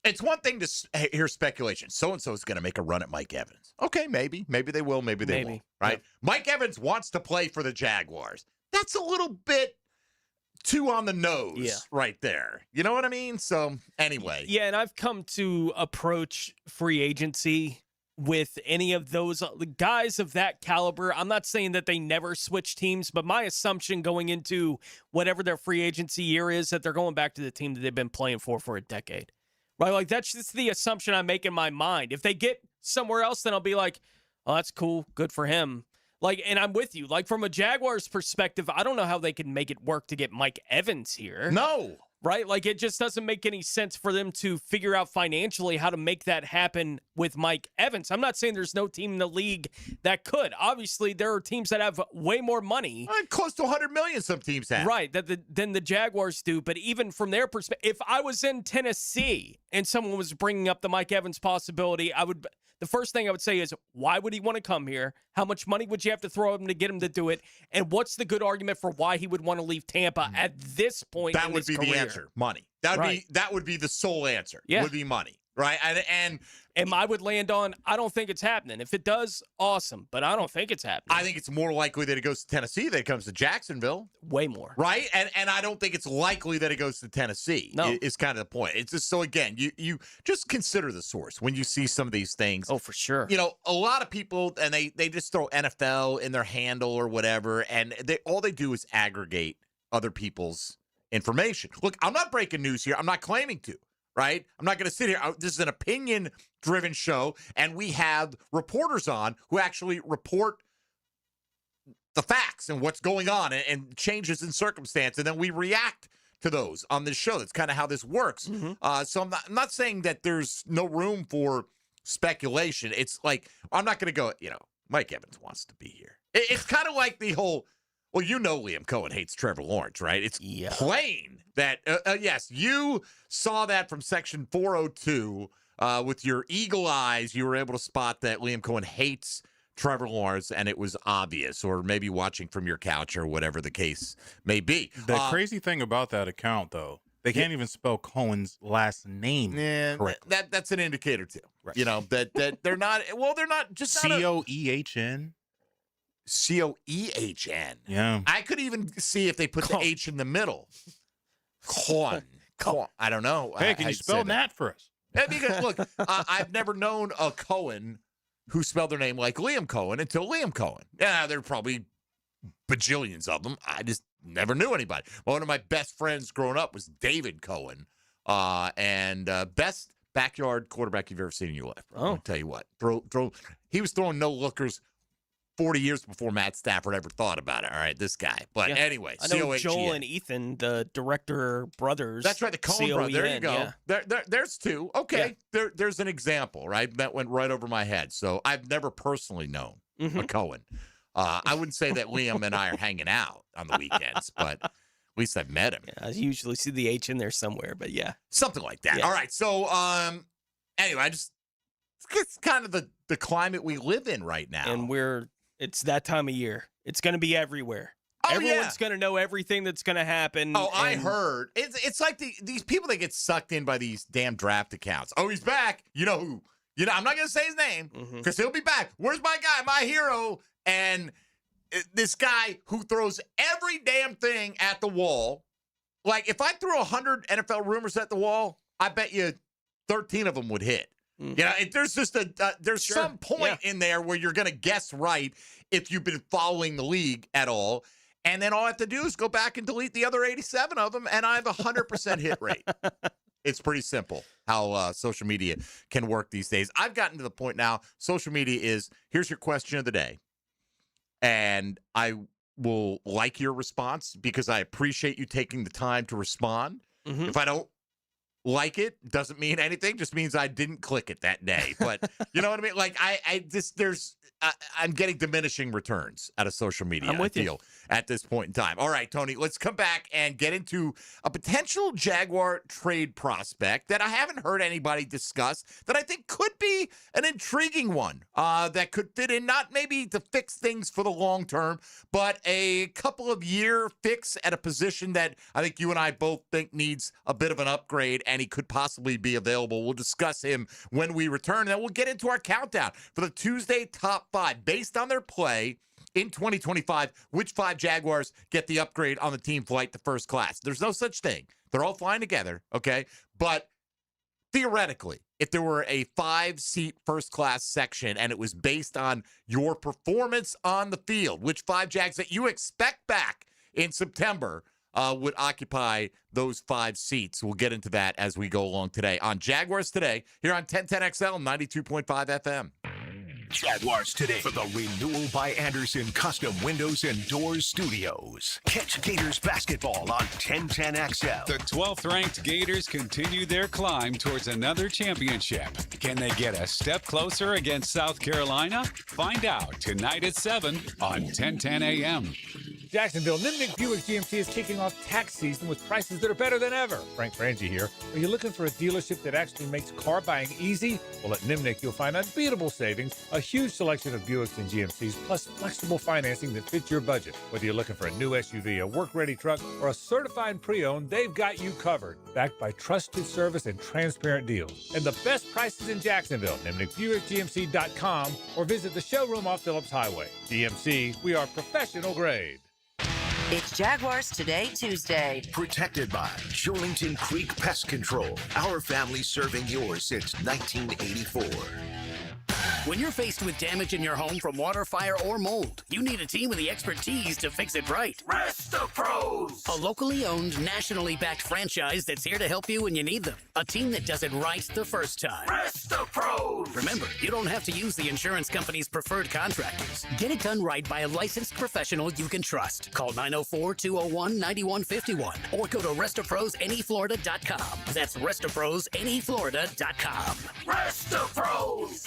it's one thing to hear speculation. So-and-so is going to make a run at Mike Evans. Okay, maybe. Maybe they will. Maybe they won't. Right? Yep. Mike Evans wants to play for the Jaguars. That's a little bit too on the nose right there. You know what I mean? So, anyway. Yeah, and I've come to approach free agency with any of those guys of that caliber. I'm not saying that they never switch teams, but my assumption going into whatever their free agency year is that they're going back to the team that they've been playing for a decade. Right? Like, that's just the assumption I make in my mind. If they get somewhere else, then I'll be like, oh, that's cool. Good for him. Like, and I'm with you. Like, from a Jaguars perspective, I don't know how they can make it work to get Mike Evans here. No. Right? Like, it just doesn't make any sense for them to figure out financially how to make that happen with Mike Evans. I'm not saying there's no team in the league that could. Obviously, there are teams that have way more money. Close to $100 million some teams have. Right, than the Jaguars do. But even from their perspective, if I was in Tennessee and someone was bringing up the Mike Evans possibility, the first thing I would say is, why would he want to come here? How much money would you have to throw him to get him to do it? And what's the good argument for why he would want to leave Tampa at this point That in would his be career? the answer. Money. That would be the sole answer. Yeah. Would be money. Right? And I would land on, I don't think it's happening. If it does, awesome. But I don't think it's happening. I think it's more likely that it goes to Tennessee than it comes to Jacksonville. Way more. Right? And I don't think it's likely that it goes to Tennessee. No. Is kind of the point. It's just, so again, you just consider the source when you see some of these things. Oh, for sure. You know, a lot of people, and they just throw NFL in their handle or whatever, and all they do is aggregate other people's information. Look, I'm not breaking news here. I'm not claiming to. Right? I'm not going to sit here. This is an opinion-driven show, and we have reporters on who actually report the facts and what's going on and changes in circumstance, and then we react to those on this show. That's kind of how this works. Mm-hmm. So I'm not saying that there's no room for speculation. It's like, I'm not going to go, Mike Evans wants to be here. It's kind of like the whole, well, Liam Cohen hates Trevor Lawrence, right? It's plain that, yes, you saw that from section 402 with your eagle eyes. You were able to spot that Liam Cohen hates Trevor Lawrence, and it was obvious, or maybe watching from your couch or whatever the case may be. The crazy thing about that account, though, they can't even spell Cohen's last name correctly. That's an indicator, too. Right. That they're not, they're not just Coehn. Coehn. Yeah. I could even see if they put the H in the middle. Cohen. I don't know. Hey, can you spell that for us? Because, look, I've never known a Cohen who spelled their name like Liam Cohen until Liam Cohen. Yeah, there are probably bajillions of them. I just never knew anybody. One of my best friends growing up was David Cohen, and best backyard quarterback you've ever seen in your life. I'll tell you what. He was throwing no-lookers 40 years before Matt Stafford ever thought about it. All right, this guy. But anyway, I know C-O-H-E-N. Joel and Ethan, the director brothers. That's right, the Cohen brothers. There you go. Yeah. There's two. Okay, there's an example, right? That went right over my head. So I've never personally known a Cohen. I wouldn't say that Liam and I are hanging out on the weekends, but at least I've met him. Yeah, I usually see the H in there somewhere, but yeah. Something like that. Yeah. All right, so anyway, it's kind of the climate we live in right now. And it's that time of year. It's going to be everywhere. Everyone's going to know everything that's going to happen. Oh, I heard. It's like these people that get sucked in by these damn draft accounts. Oh, he's back. You know who? I'm not going to say his name because he'll be back. Where's my guy, my hero? And this guy who throws every damn thing at the wall. Like, if I threw 100 NFL rumors at the wall, I bet you 13 of them would hit. There's just some point in there where you're going to guess right if you've been following the league at all. And then all I have to do is go back and delete the other 87 of them, and I have a 100% hit rate. It's pretty simple how social media can work these days. I've gotten to the point now, social media is, here's your question of the day. And I will like your response because I appreciate you taking the time to respond. If I don't like it, doesn't mean anything, just means I didn't click it that day. But you know what I mean? Like I'm getting diminishing returns out of social media. I'm with you at this point in time. All right, Tony, let's come back and get into a potential Jaguar trade prospect that I haven't heard anybody discuss that I think could be an intriguing one that could fit in, not maybe to fix things for the long term, but a couple of year fix at a position that I think you and I both think needs a bit of an upgrade, and he could possibly be available. We'll discuss him when we return, and then we'll get into our countdown for the Tuesday top 5 based on their play in 2025. Which 5 Jaguars get the upgrade on the team flight to first class? There's no such thing. They're all flying together, okay? But theoretically, if there were a 5-seat first-class section and it was based on your performance on the field, which 5 Jags that you expect back in September would occupy those 5 seats. We'll get into that as we go along today on Jaguars Today here on 1010XL 92.5 FM. Jaguars Today for the Renewal by Anderson Custom Windows and Doors Studios. Catch Gators basketball on 1010XL. The 12th ranked Gators continue their climb towards another championship. Can they get a step closer against South Carolina? Find out tonight at 7 on 1010 AM. Jacksonville, Nimnick Buick GMC is kicking off tax season with prices that are better than ever. Frank Frangie here. Are you looking for a dealership that actually makes car buying easy? Well, at Nimnick, you'll find unbeatable savings, a huge selection of Buicks and GMCs, plus flexible financing that fits your budget. Whether you're looking for a new SUV, a work-ready truck, or a certified pre-owned, they've got you covered. Backed by trusted service and transparent deals. And the best prices in Jacksonville. NimnickBuickGMC.com or visit the showroom off Phillips Highway. GMC, we are professional grade. It's Jaguars Today, Tuesday. Protected by Julington Creek Pest Control. Our family serving yours since 1984. When you're faced with damage in your home from water, fire, or mold, you need a team with the expertise to fix it right. Resto Pros! A locally owned, nationally backed franchise that's here to help you when you need them. A team that does it right the first time. Resto Pros! Remember, you don't have to use the insurance company's preferred contractors. Get it done right by a licensed professional you can trust. Call 904-201-9151 or go to RestoProsNEFlorida.com. That's RestoProsNEFlorida.com. Resto Pros!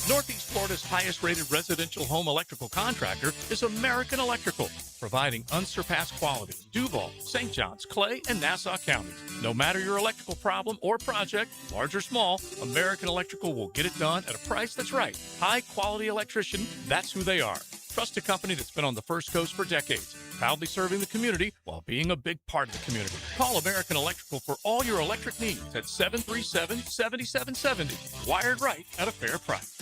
Northeast Florida's highest-rated residential home electrical contractor is American Electrical, providing unsurpassed quality. Duval, St. Johns, Clay, and Nassau counties. No matter your electrical problem or project, large or small, American Electrical will get it done at a price that's right. High-quality electrician, that's who they are. Trust a company that's been on the First Coast for decades, proudly serving the community while being a big part of the community. Call American Electrical for all your electric needs at 737-7770. Wired right at a fair price.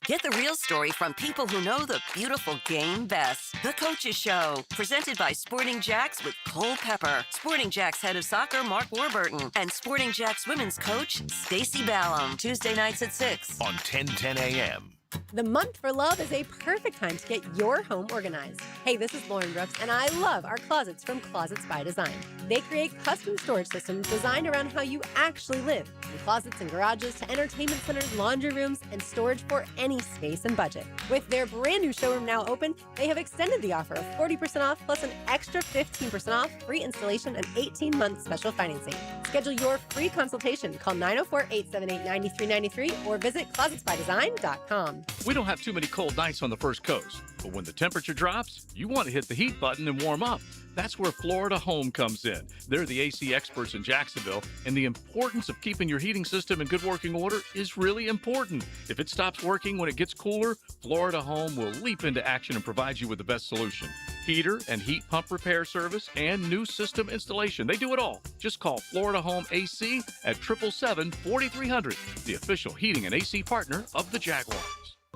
Get the real story from people who know the beautiful game best. The Coaches Show, presented by Sporting Jacks with Cole Pepper, Sporting Jacks head of soccer Mark Warburton, and Sporting Jacks women's coach Stacey Ballum. Tuesday nights at 6 on 1010 AM. The month for love is a perfect time to get your home organized. Hey, this is Lauren Brooks, and I love our closets from Closets by Design. They create custom storage systems designed around how you actually live, from closets and garages to entertainment centers, laundry rooms, and storage for any space and budget. With their brand new showroom now open, they have extended the offer of 40% off plus an extra 15% off, free installation, and 18-month special financing. Schedule your free consultation. Call 904-878-9393 or visit closetsbydesign.com. We don't have too many cold nights on the First Coast, but when the temperature drops, you want to hit the heat button and warm up. That's where Florida Home comes in. They're the AC experts in Jacksonville, and the importance of keeping your heating system in good working order is really important. If it stops working when it gets cooler, Florida Home will leap into action and provide you with the best solution. Heater and heat pump repair service and new system installation. They do it all. Just call Florida Home AC at 777-4300, the official heating and AC partner of the Jaguars.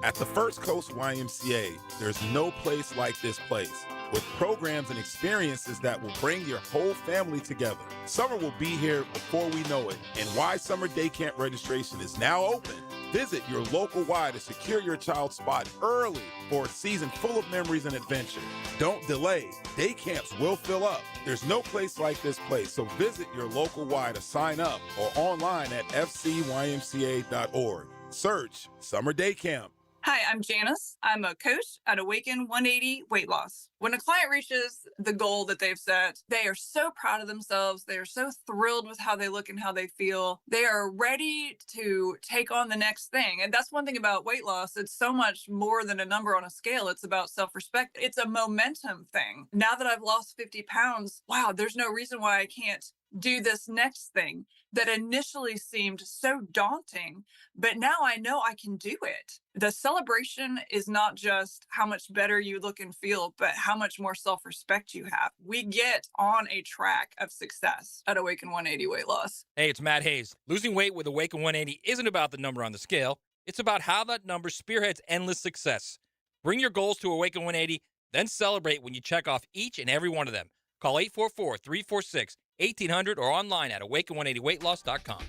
At the First Coast YMCA, there's no place like this place, with programs and experiences that will bring your whole family together. Summer will be here before we know it, and Y Summer Day Camp registration is now open. Visit your local Y to secure your child's spot early for a season full of memories and adventure. Don't delay. Day camps will fill up. There's no place like this place, so visit your local Y to sign up or online at fcymca.org. Search Summer Day Camp. Hi, I'm Janice. I'm a coach at Awaken 180 Weight Loss. When a client reaches the goal that they've set, they are so proud of themselves. They are so thrilled with how they look and how they feel. They are ready to take on the next thing. And that's one thing about weight loss. It's so much more than a number on a scale. It's about self-respect. It's a momentum thing. Now that I've lost 50 pounds, wow, there's no reason why I can't do this next thing that initially seemed so daunting, but now I know I can do it. The celebration is not just how much better you look and feel, but how much more self-respect you have. We get on a track of success at Awaken 180 Weight Loss. Hey, it's Matt Hayes. Losing weight with Awaken 180 isn't about the number on the scale. It's about how that number spearheads endless success. Bring your goals to Awaken 180, then celebrate when you check off each and every one of them. Call 844-346-1800 or online at awaken180weightloss.com.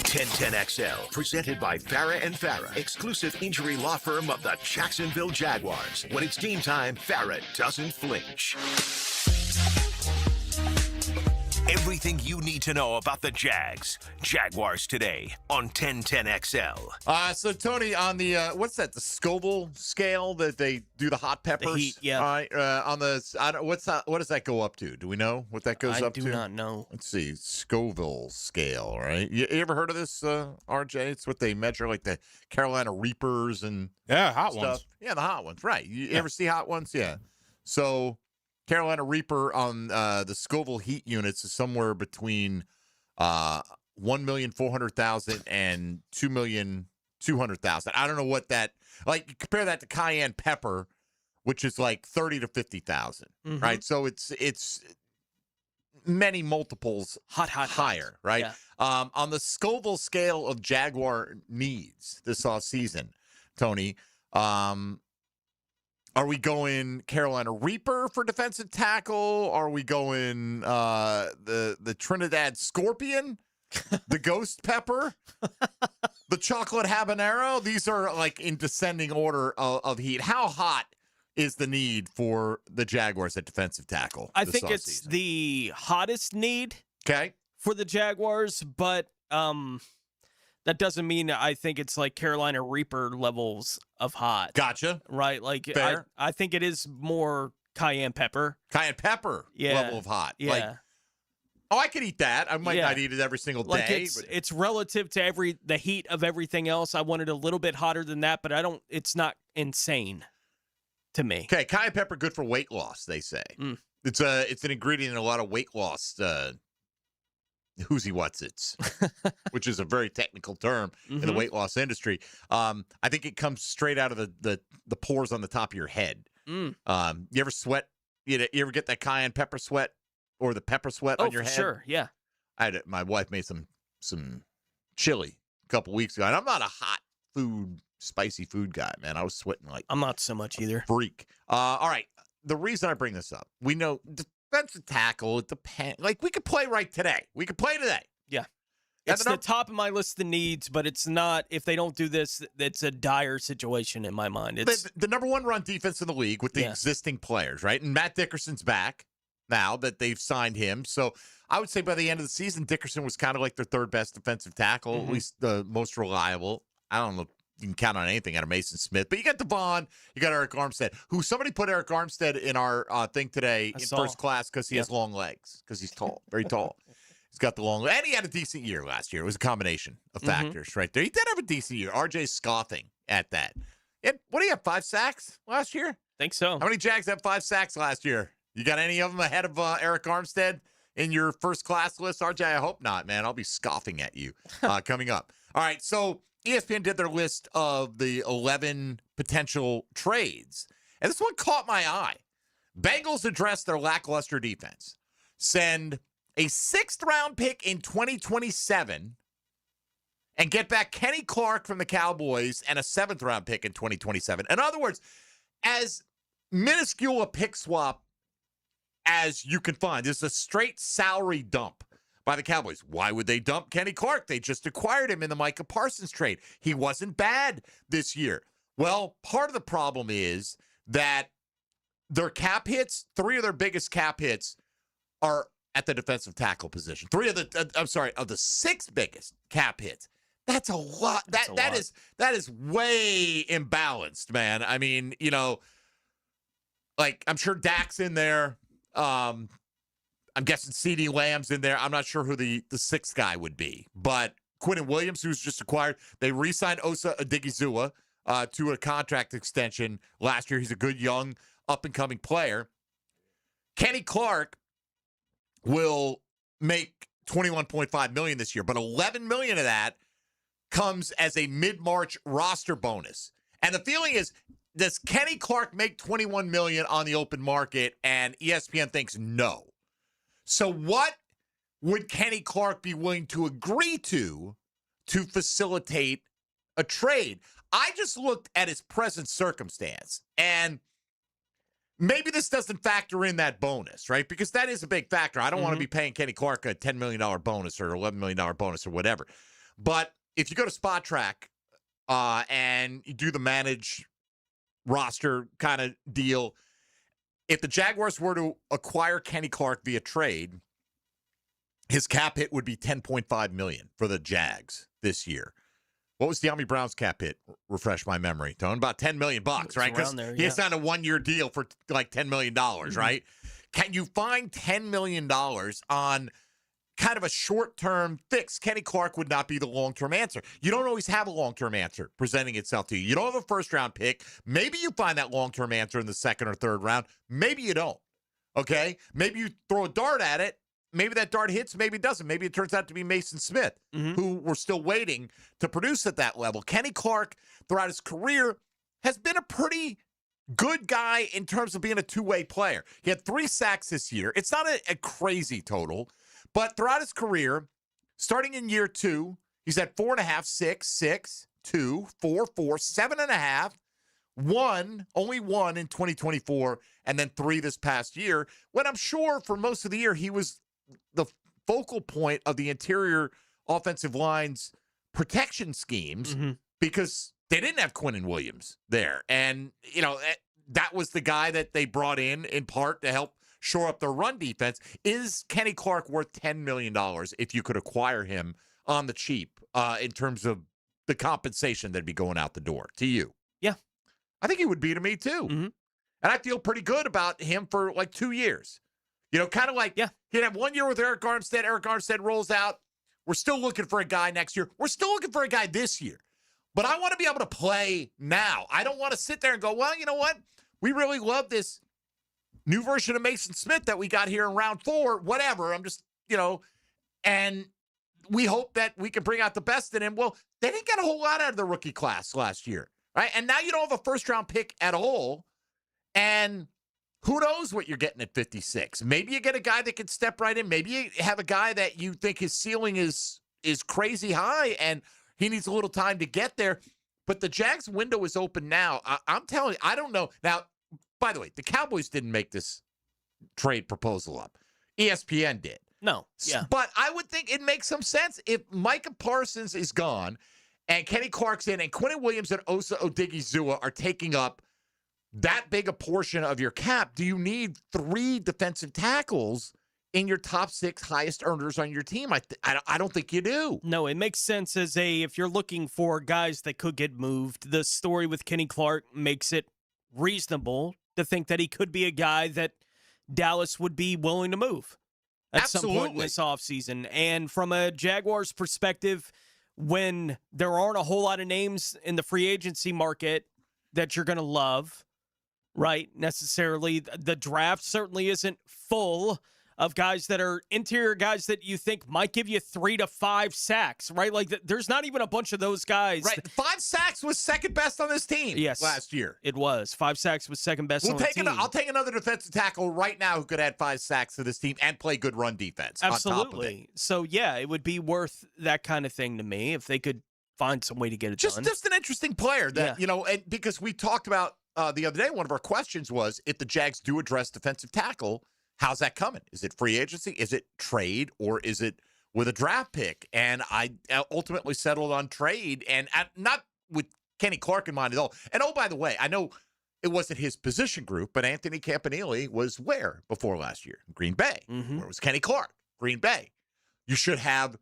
1010XL, presented by Farah and Farah, exclusive injury law firm of the Jacksonville Jaguars. When it's game time, Farah doesn't flinch. Everything you need to know about the Jaguars today on 1010XL. So Tony, on the what's that? The Scoville scale that they do the hot peppers. The heat, yeah. All right. On the what does that go up to? Do we know what that goes up to? I do not know. Let's see, Scoville scale. Right. You ever heard of this, RJ? It's what they measure, like the Carolina Reapers and hot stuff. ones. Yeah, the hot ones. Right. You ever see hot ones? Yeah. So Carolina Reaper on the Scoville heat units is somewhere between 1,400,000 and 2,200,000. I don't know what that, like, compare that to cayenne pepper, which is like 30 to 50,000, right? So it's many multiples higher, right? Yeah. On the Scoville scale of Jaguar needs this offseason, Tony, are we going Carolina Reaper for defensive tackle? Are we going the Trinidad Scorpion, the Ghost Pepper, the Chocolate Habanero? These are like in descending order of heat. How hot is the need for the Jaguars at defensive tackle? I think it's the hottest need for the Jaguars, but that doesn't mean I think it's like Carolina Reaper levels of hot. Gotcha. Right? Like, Fair. I think it is more cayenne pepper. Cayenne pepper level of hot. Yeah. Like, I could eat that. I might not eat it every single day. Like it's relative to the heat of everything else. I want it a little bit hotter than that, but it's not insane to me. Okay, cayenne pepper good for weight loss, they say. It's an ingredient in a lot of weight loss whoozy what's-its, which is a very technical term in the weight loss industry. I think it comes straight out of the pores on the top of your head. You ever sweat? You ever get that cayenne pepper sweat or the pepper sweat on your head? Sure, yeah. My wife made some chili a couple weeks ago, and I'm not a hot food, spicy food guy, man. I was sweating like I'm not so much either. Freak. All right. The reason I bring this up, we know defensive tackle, it depends. Like, we could play right today. We could play today. Yeah. It's the top of my list of needs, but it's not, if they don't do this, it's a dire situation in my mind. It's the number one run defense in the league with the existing players, right? And Matt Dickerson's back now that they've signed him. So I would say by the end of the season, Dickerson was kind of like their third best defensive tackle, at least the most reliable. I don't know. You can count on anything out of Mason Smith. But you got Devon, you got Eric Armstead, who somebody put Eric Armstead in our thing today in first class because he has long legs, because he's tall, very tall. He's got the long legs. And he had a decent year last year. It was a combination of factors right there. He did have a decent year. RJ's scoffing at that. What do you have, 5 sacks last year? Think so. How many Jags have 5 sacks last year? You got any of them ahead of Eric Armstead in your first class list, RJ? I hope not, man. I'll be scoffing at you coming up. All right, so ESPN did their list of the 11 potential trades, and this one caught my eye. Bengals address their lackluster defense, send a 6th-round pick in 2027, and get back Kenny Clark from the Cowboys and a 7th-round pick in 2027. In other words, as minuscule a pick swap as you can find, this is a straight salary dump by the Cowboys. Why would they dump Kenny Clark? They just acquired him in the Micah Parsons trade. He wasn't bad this year. Well, part of the problem is that their cap hits, 3 of their biggest cap hits are at the defensive tackle position. 3 of the 6 biggest cap hits. That's a lot. That is way imbalanced, man. I mean, like, I'm sure Dak's in there. I'm guessing CeeDee Lamb's in there. I'm not sure who the 6th guy would be. But Quinnen Williams, who's just acquired, they re-signed Osa Odigizua to a contract extension last year. He's a good, young, up-and-coming player. Kenny Clark will make $21.5 million this year, but $11 million of that comes as a mid-March roster bonus. And the feeling is, does Kenny Clark make $21 million on the open market? And ESPN thinks no. So what would Kenny Clark be willing to agree to facilitate a trade? I just looked at his present circumstance, and maybe this doesn't factor in that bonus, right? Because that is a big factor. I don't want to be paying Kenny Clark a $10 million bonus or $11 million bonus or whatever. But if you go to Spot Track and you do the manage roster kind of deal, if the Jaguars were to acquire Kenny Clark via trade, his cap hit would be $10.5 million for the Jags this year. What was De'Ami Brown's cap hit? Refresh my memory, Tone. About $10 million, right? Because he signed a one-year deal for like $10 million, right? Can you find $10 million on kind of a short-term fix? Kenny Clark would not be the long-term answer. You don't always have a long-term answer presenting itself to you. You don't have a first-round pick. Maybe you find that long-term answer in the second or third round. Maybe you don't, okay? Maybe you throw a dart at it. Maybe that dart hits, maybe it doesn't. Maybe it turns out to be Mason Smith, who we're still waiting to produce at that level. Kenny Clark, throughout his career, has been a pretty good guy in terms of being a two-way player. He had 3 sacks this year. It's not a crazy total, but throughout his career, starting in year 2, he's had 4.5, 6, 6, 2, 4, 4, 7.5, 1, only 1 in 2024, and then 3 this past year, when I'm sure for most of the year he was the focal point of the interior offensive line's protection schemes because they didn't have Quinnen Williams there. And, you know, that was the guy that they brought in part to help shore up their run defense. Is Kenny Clark worth $10 million if you could acquire him on the cheap in terms of the compensation that'd be going out the door to you? Yeah. I think he would be to me too. And I feel pretty good about him for like 2 years. You know, kind of like he'd have 1 year with Eric Armstead. Eric Armstead rolls out. We're still looking for a guy next year. We're still looking for a guy this year. But I want to be able to play now. I don't want to sit there and go, well, you know what? We really love this new version of Mason Smith that we got here in round 4, whatever. I'm just, you know, and we hope that we can bring out the best in him. Well, they didn't get a whole lot out of the rookie class last year, right? And now you don't have a first-round pick at all. And who knows what you're getting at 56? Maybe you get a guy that can step right in. Maybe you have a guy that you think his ceiling is crazy high and he needs a little time to get there. But the Jags window is open now. I'm telling you, I don't know. Now, by the way, the Cowboys didn't make this trade proposal up. ESPN did. No. Yeah. But I would think it makes some sense if Micah Parsons is gone and Kenny Clark's in and Quinnen Williams and Osa Odigizua are taking up that big a portion of your cap. Do you need 3 defensive tackles in your top 6 highest earners on your team? I don't think you do. No, it makes sense if you're looking for guys that could get moved. The story with Kenny Clark makes it reasonable to think that he could be a guy that Dallas would be willing to move at some point in this offseason. And from a Jaguars perspective, when there aren't a whole lot of names in the free agency market that you're going to love, right, necessarily, the draft certainly isn't full of guys that are interior guys that you think might give you 3 to 5 sacks, right? Like, there's not even a bunch of those guys. Right. 5 sacks was second best on this team last year. It was. 5 sacks was second best on the team. I'll take another defensive tackle right now who could add 5 sacks to this team and play good run defense. Absolutely. On top of it. So, yeah, it would be worth that kind of thing to me if they could find some way to get it done. Just an interesting player that, you know, and because we talked about the other day, one of our questions was if the Jags do address defensive tackle, how's that coming? Is it free agency? Is it trade? Or is it with a draft pick? And I ultimately settled on trade, and not with Kenny Clark in mind at all. And, oh, by the way, I know it wasn't his position group, but Anthony Campanile was where before last year? Green Bay. Where was Kenny Clark? Green Bay. You should have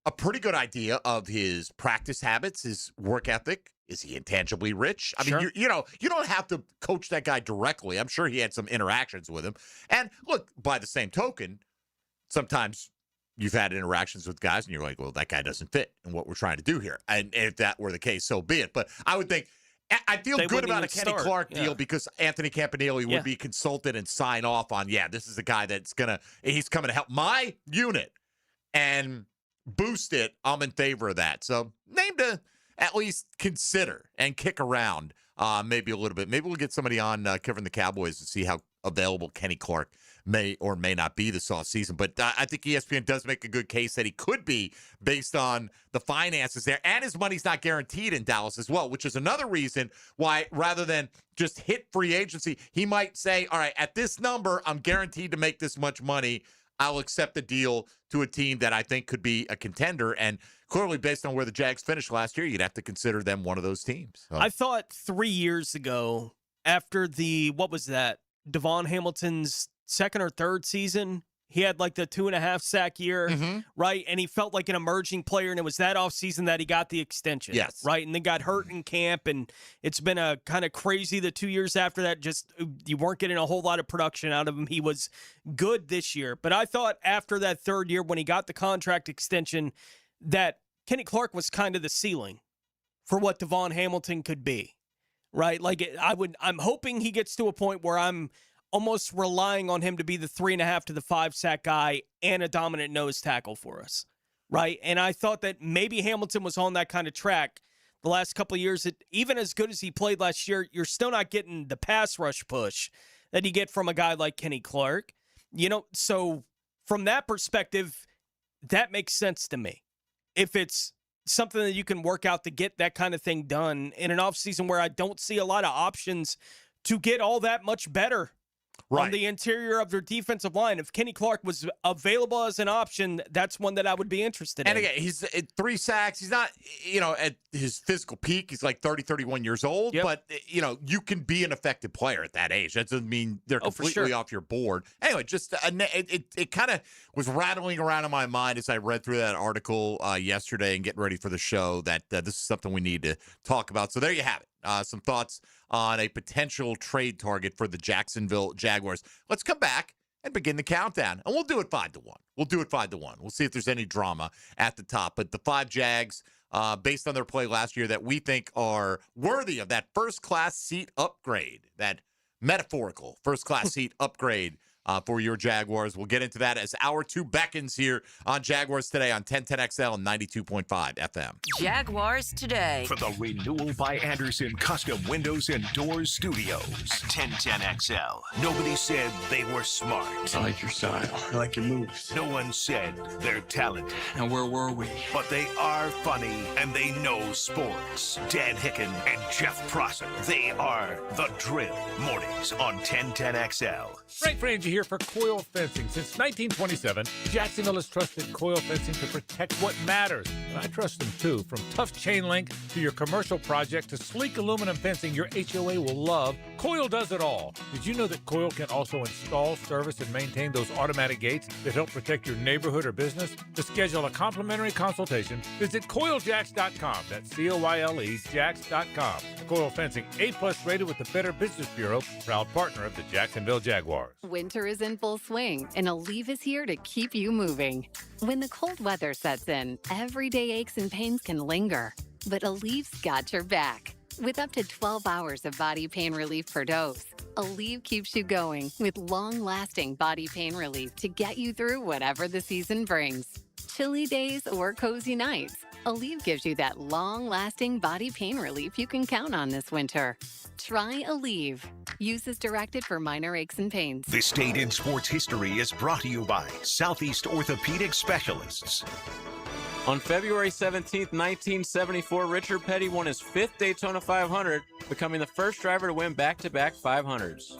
a pretty good idea of his practice habits, his work ethic. Is he intangibly rich? I mean, you know, you don't have to coach that guy directly. I'm sure he had some interactions with him. And look, by the same token, sometimes you've had interactions with guys and you're like, well, that guy doesn't fit in what we're trying to do here. And if that were the case, so be it. But I would think, I feel good about a Kenny Clark deal because Anthony Campanile would be consulted and sign off on, this is the guy that's he's coming to help my unit and boost it. I'm in favor of that. So name to at least consider and kick around maybe a little bit. Maybe we'll get somebody on covering the Cowboys to see how available Kenny Clark may or may not be this offseason. But I think ESPN does make a good case that he could be based on the finances there. And his money's not guaranteed in Dallas as well, which is another reason why rather than just hit free agency, he might say, all right, at this number, I'm guaranteed to make this much money. I'll accept the deal to a team that I think could be a contender. And clearly, based on where the Jags finished last year, you'd have to consider them one of those teams. So. I thought 3 years ago, after Devon Hamilton's second or third season, he had like the 2.5 sack year, right? And he felt like an emerging player, and it was that offseason that he got the extension. Yes. Right? And then got hurt in camp, and it's been a kind of crazy the 2 years after that. Just you weren't getting a whole lot of production out of him. He was good this year. But I thought after that third year, when he got the contract extension, that Kenny Clark was kind of the ceiling for what Devon Hamilton could be. Right? Like I'm hoping he gets to a point where I'm almost relying on him to be the 3.5 to the 5 sack guy and a dominant nose tackle for us, right? And I thought that maybe Hamilton was on that kind of track the last couple of years. Even as good as he played last year, you're still not getting the pass rush push that you get from a guy like Kenny Clark. So from that perspective, that makes sense to me. If it's something that you can work out to get that kind of thing done in an offseason where I don't see a lot of options to get all that much better on the interior of their defensive line. If Kenny Clark was available as an option, that's one that I would be interested in. And again, he's at 3 sacks. He's not, at his physical peak. He's like 30, 31 years old. Yep. But, you can be an effective player at that age. That doesn't mean they're completely off your board. Anyway, just it kind of was rattling around in my mind as I read through that article yesterday and getting ready for the show that this is something we need to talk about. So there you have it. Some thoughts on a potential trade target for the Jacksonville Jaguars. Let's come back and begin the countdown, and we'll do it 5-1. We'll see if there's any drama at the top. But the 5 Jags, based on their play last year, that we think are worthy of that first-class seat upgrade, that metaphorical first-class seat upgrade for your Jaguars. We'll get into that as Hour 2 beckons here on Jaguars Today on 1010XL and 92.5 FM. Jaguars Today. From the Renewal by Anderson Custom Windows and Doors Studios. 1010XL. Nobody said they were smart. I like your style. I like your moves. No one said they're talented. And where were we? But they are funny and they know sports. Dan Hicken and Jeff Prosser. They are The Drill. Mornings on 1010XL. Frank Frangie here for Coil Fencing. Since 1927, Jacksonville has trusted Coil Fencing to protect what matters. And I trust them too. From tough chain link to your commercial project to sleek aluminum fencing your HOA will love, Coil does it all. Did you know that Coil can also install, service, and maintain those automatic gates that help protect your neighborhood or business? To schedule a complimentary consultation, visit CoilJacks.com. That's COYLE Jacks.com. Coil Fencing, A+ rated with the Better Business Bureau, proud partner of the Jacksonville Jaguars. Winter is in full swing, and Aleve is here to keep you moving. When the cold weather sets in, everyday aches and pains can linger, but Aleve's got your back. With up to 12 hours of body pain relief per dose, Aleve keeps you going with long-lasting body pain relief to get you through whatever the season brings. Chilly days or cozy nights, Aleve gives you that long-lasting body pain relief you can count on this winter. Try Aleve. Use as directed for minor aches and pains. This Date in Sports History is brought to you by Southeast Orthopedic Specialists. On February 17th, 1974, Richard Petty won his 5th Daytona 500, becoming the first driver to win back-to-back 500s.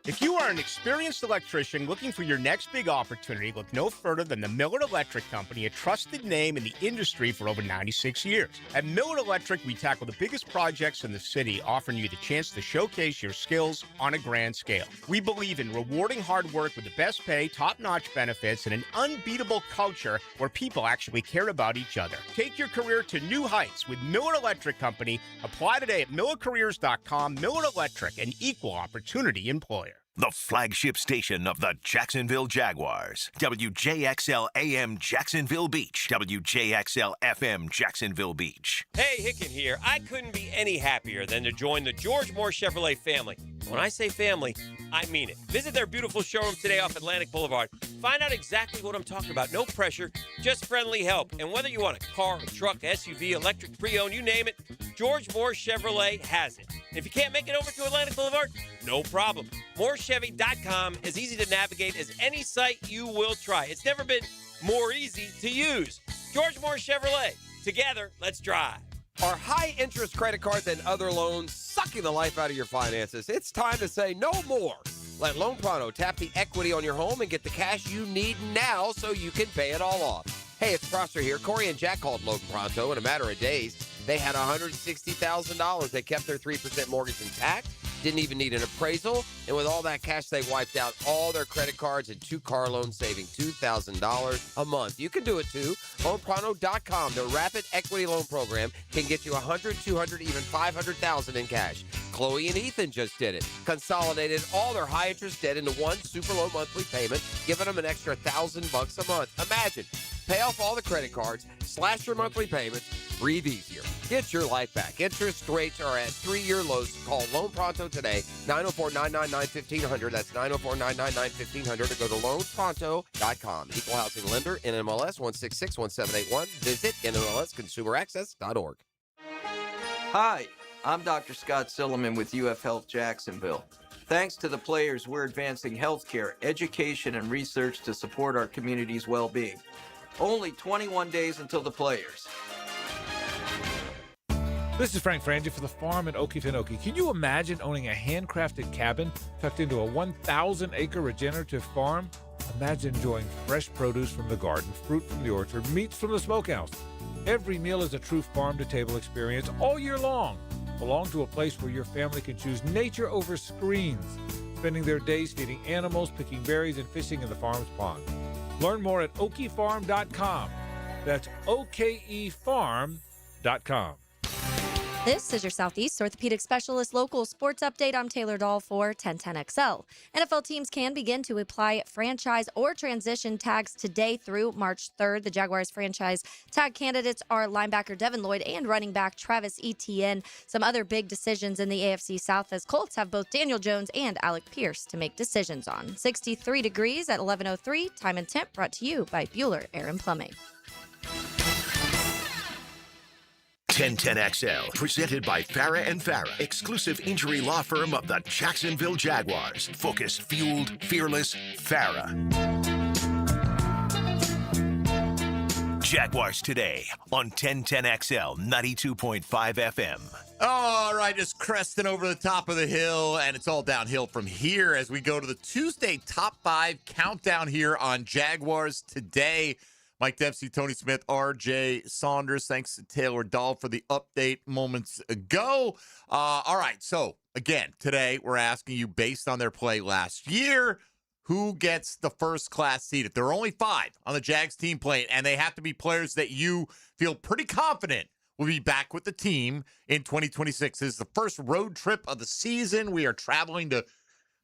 If you are an experienced electrician looking for your next big opportunity, look no further than the Miller Electric Company, a trusted name in the industry for over 96 years. At Miller Electric, we tackle the biggest projects in the city, offering you the chance to showcase your skills on a grand scale. We believe in rewarding hard work with the best pay, top-notch benefits, and an unbeatable culture where people actually care about each other. Take your career to new heights with Miller Electric Company. Apply today at millercareers.com. Miller Electric, an equal opportunity employer. The flagship station of the Jacksonville Jaguars. WJXL AM Jacksonville Beach. WJXL FM Jacksonville Beach. Hey, Hicken here. I couldn't be any happier than to join the George Moore Chevrolet family. When I say family, I mean it. Visit their beautiful showroom today off Atlantic Boulevard. Find out exactly what I'm talking about. No pressure, just friendly help. And whether you want a car, a truck, SUV, electric, pre-owned, you name it, George Moore Chevrolet has it. And if you can't make it over to Atlantic Boulevard, no problem. MooreChevy.com is easy to navigate as any site you will try. It's never been more easy to use. George Moore Chevrolet. Together, let's drive. Are high-interest credit cards and other loans sucking the life out of your finances? It's time to say no more. Let Loan Pronto tap the equity on your home and get the cash you need now so you can pay it all off. Hey, it's Prosser here. Corey and Jack called Loan Pronto in a matter of days. They had $160,000. They kept their 3% mortgage intact, didn't even need an appraisal, and with all that cash, they wiped out all their credit cards and 2 car loans, saving $2,000 a month. You can do it too. LoanPronto.com. Their rapid equity loan program can get you $100,000, $200,000, even $500,000 in cash. Chloe and Ethan just did it. Consolidated all their high-interest debt into one super low monthly payment, giving them an extra $1,000 a month. Imagine. Pay off all the credit cards, slash your monthly payments, breathe easier. Get your life back. Interest rates are at 3-year lows. Call Loan Pronto today, 904-999-1500. That's 904-999-1500. Or go to loanpronto.com. Equal housing lender, NMLS 1661781. Visit NMLSconsumeraccess.org. Hi, I'm Dr. Scott Silliman with UF Health Jacksonville. Thanks to the players, we're advancing healthcare, education, and research to support our community's well-being. Only 21 days until the players. This is Frank Frangie for the farm in Okefenokee. Can you imagine owning a handcrafted cabin tucked into a 1,000-acre regenerative farm? Imagine enjoying fresh produce from the garden, fruit from the orchard, meats from the smokehouse. Every meal is a true farm-to-table experience all year long. Belong to a place where your family can choose nature over screens, spending their days feeding animals, picking berries, and fishing in the farm's pond. Learn more at okefarm.com. That's okefarm.com. This is your Southeast Orthopedic Specialist Local Sports Update. I'm Taylor Dahl for 1010XL. NFL teams can begin to apply franchise or transition tags today through March 3rd. The Jaguars franchise tag candidates are linebacker Devin Lloyd and running back Travis Etienne. Some other big decisions in the AFC South as Colts have both Daniel Jones and Alec Pierce to make decisions on. 63 degrees at 11:03. Time and temp brought to you by Bueller Air and Plumbing. 1010XL, presented by Farah and Farah, exclusive injury law firm of the Jacksonville Jaguars. Focused, fueled, fearless, Farah. Jaguars today on 1010XL 92.5 FM. All right, just cresting over the top of the hill, and it's all downhill from here as we go to the Tuesday Top 5 countdown here on Jaguars Today. Mike Dempsey, Tony Smith, R.J. Saunders. Thanks to Taylor Dahl for the update moments ago. All right, so again, today we're asking you, based on their play last year, who gets the first-class seat? If there are only 5 on the Jags team playing, and they have to be players that you feel pretty confident will be back with the team in 2026. This is the first road trip of the season. We are traveling to,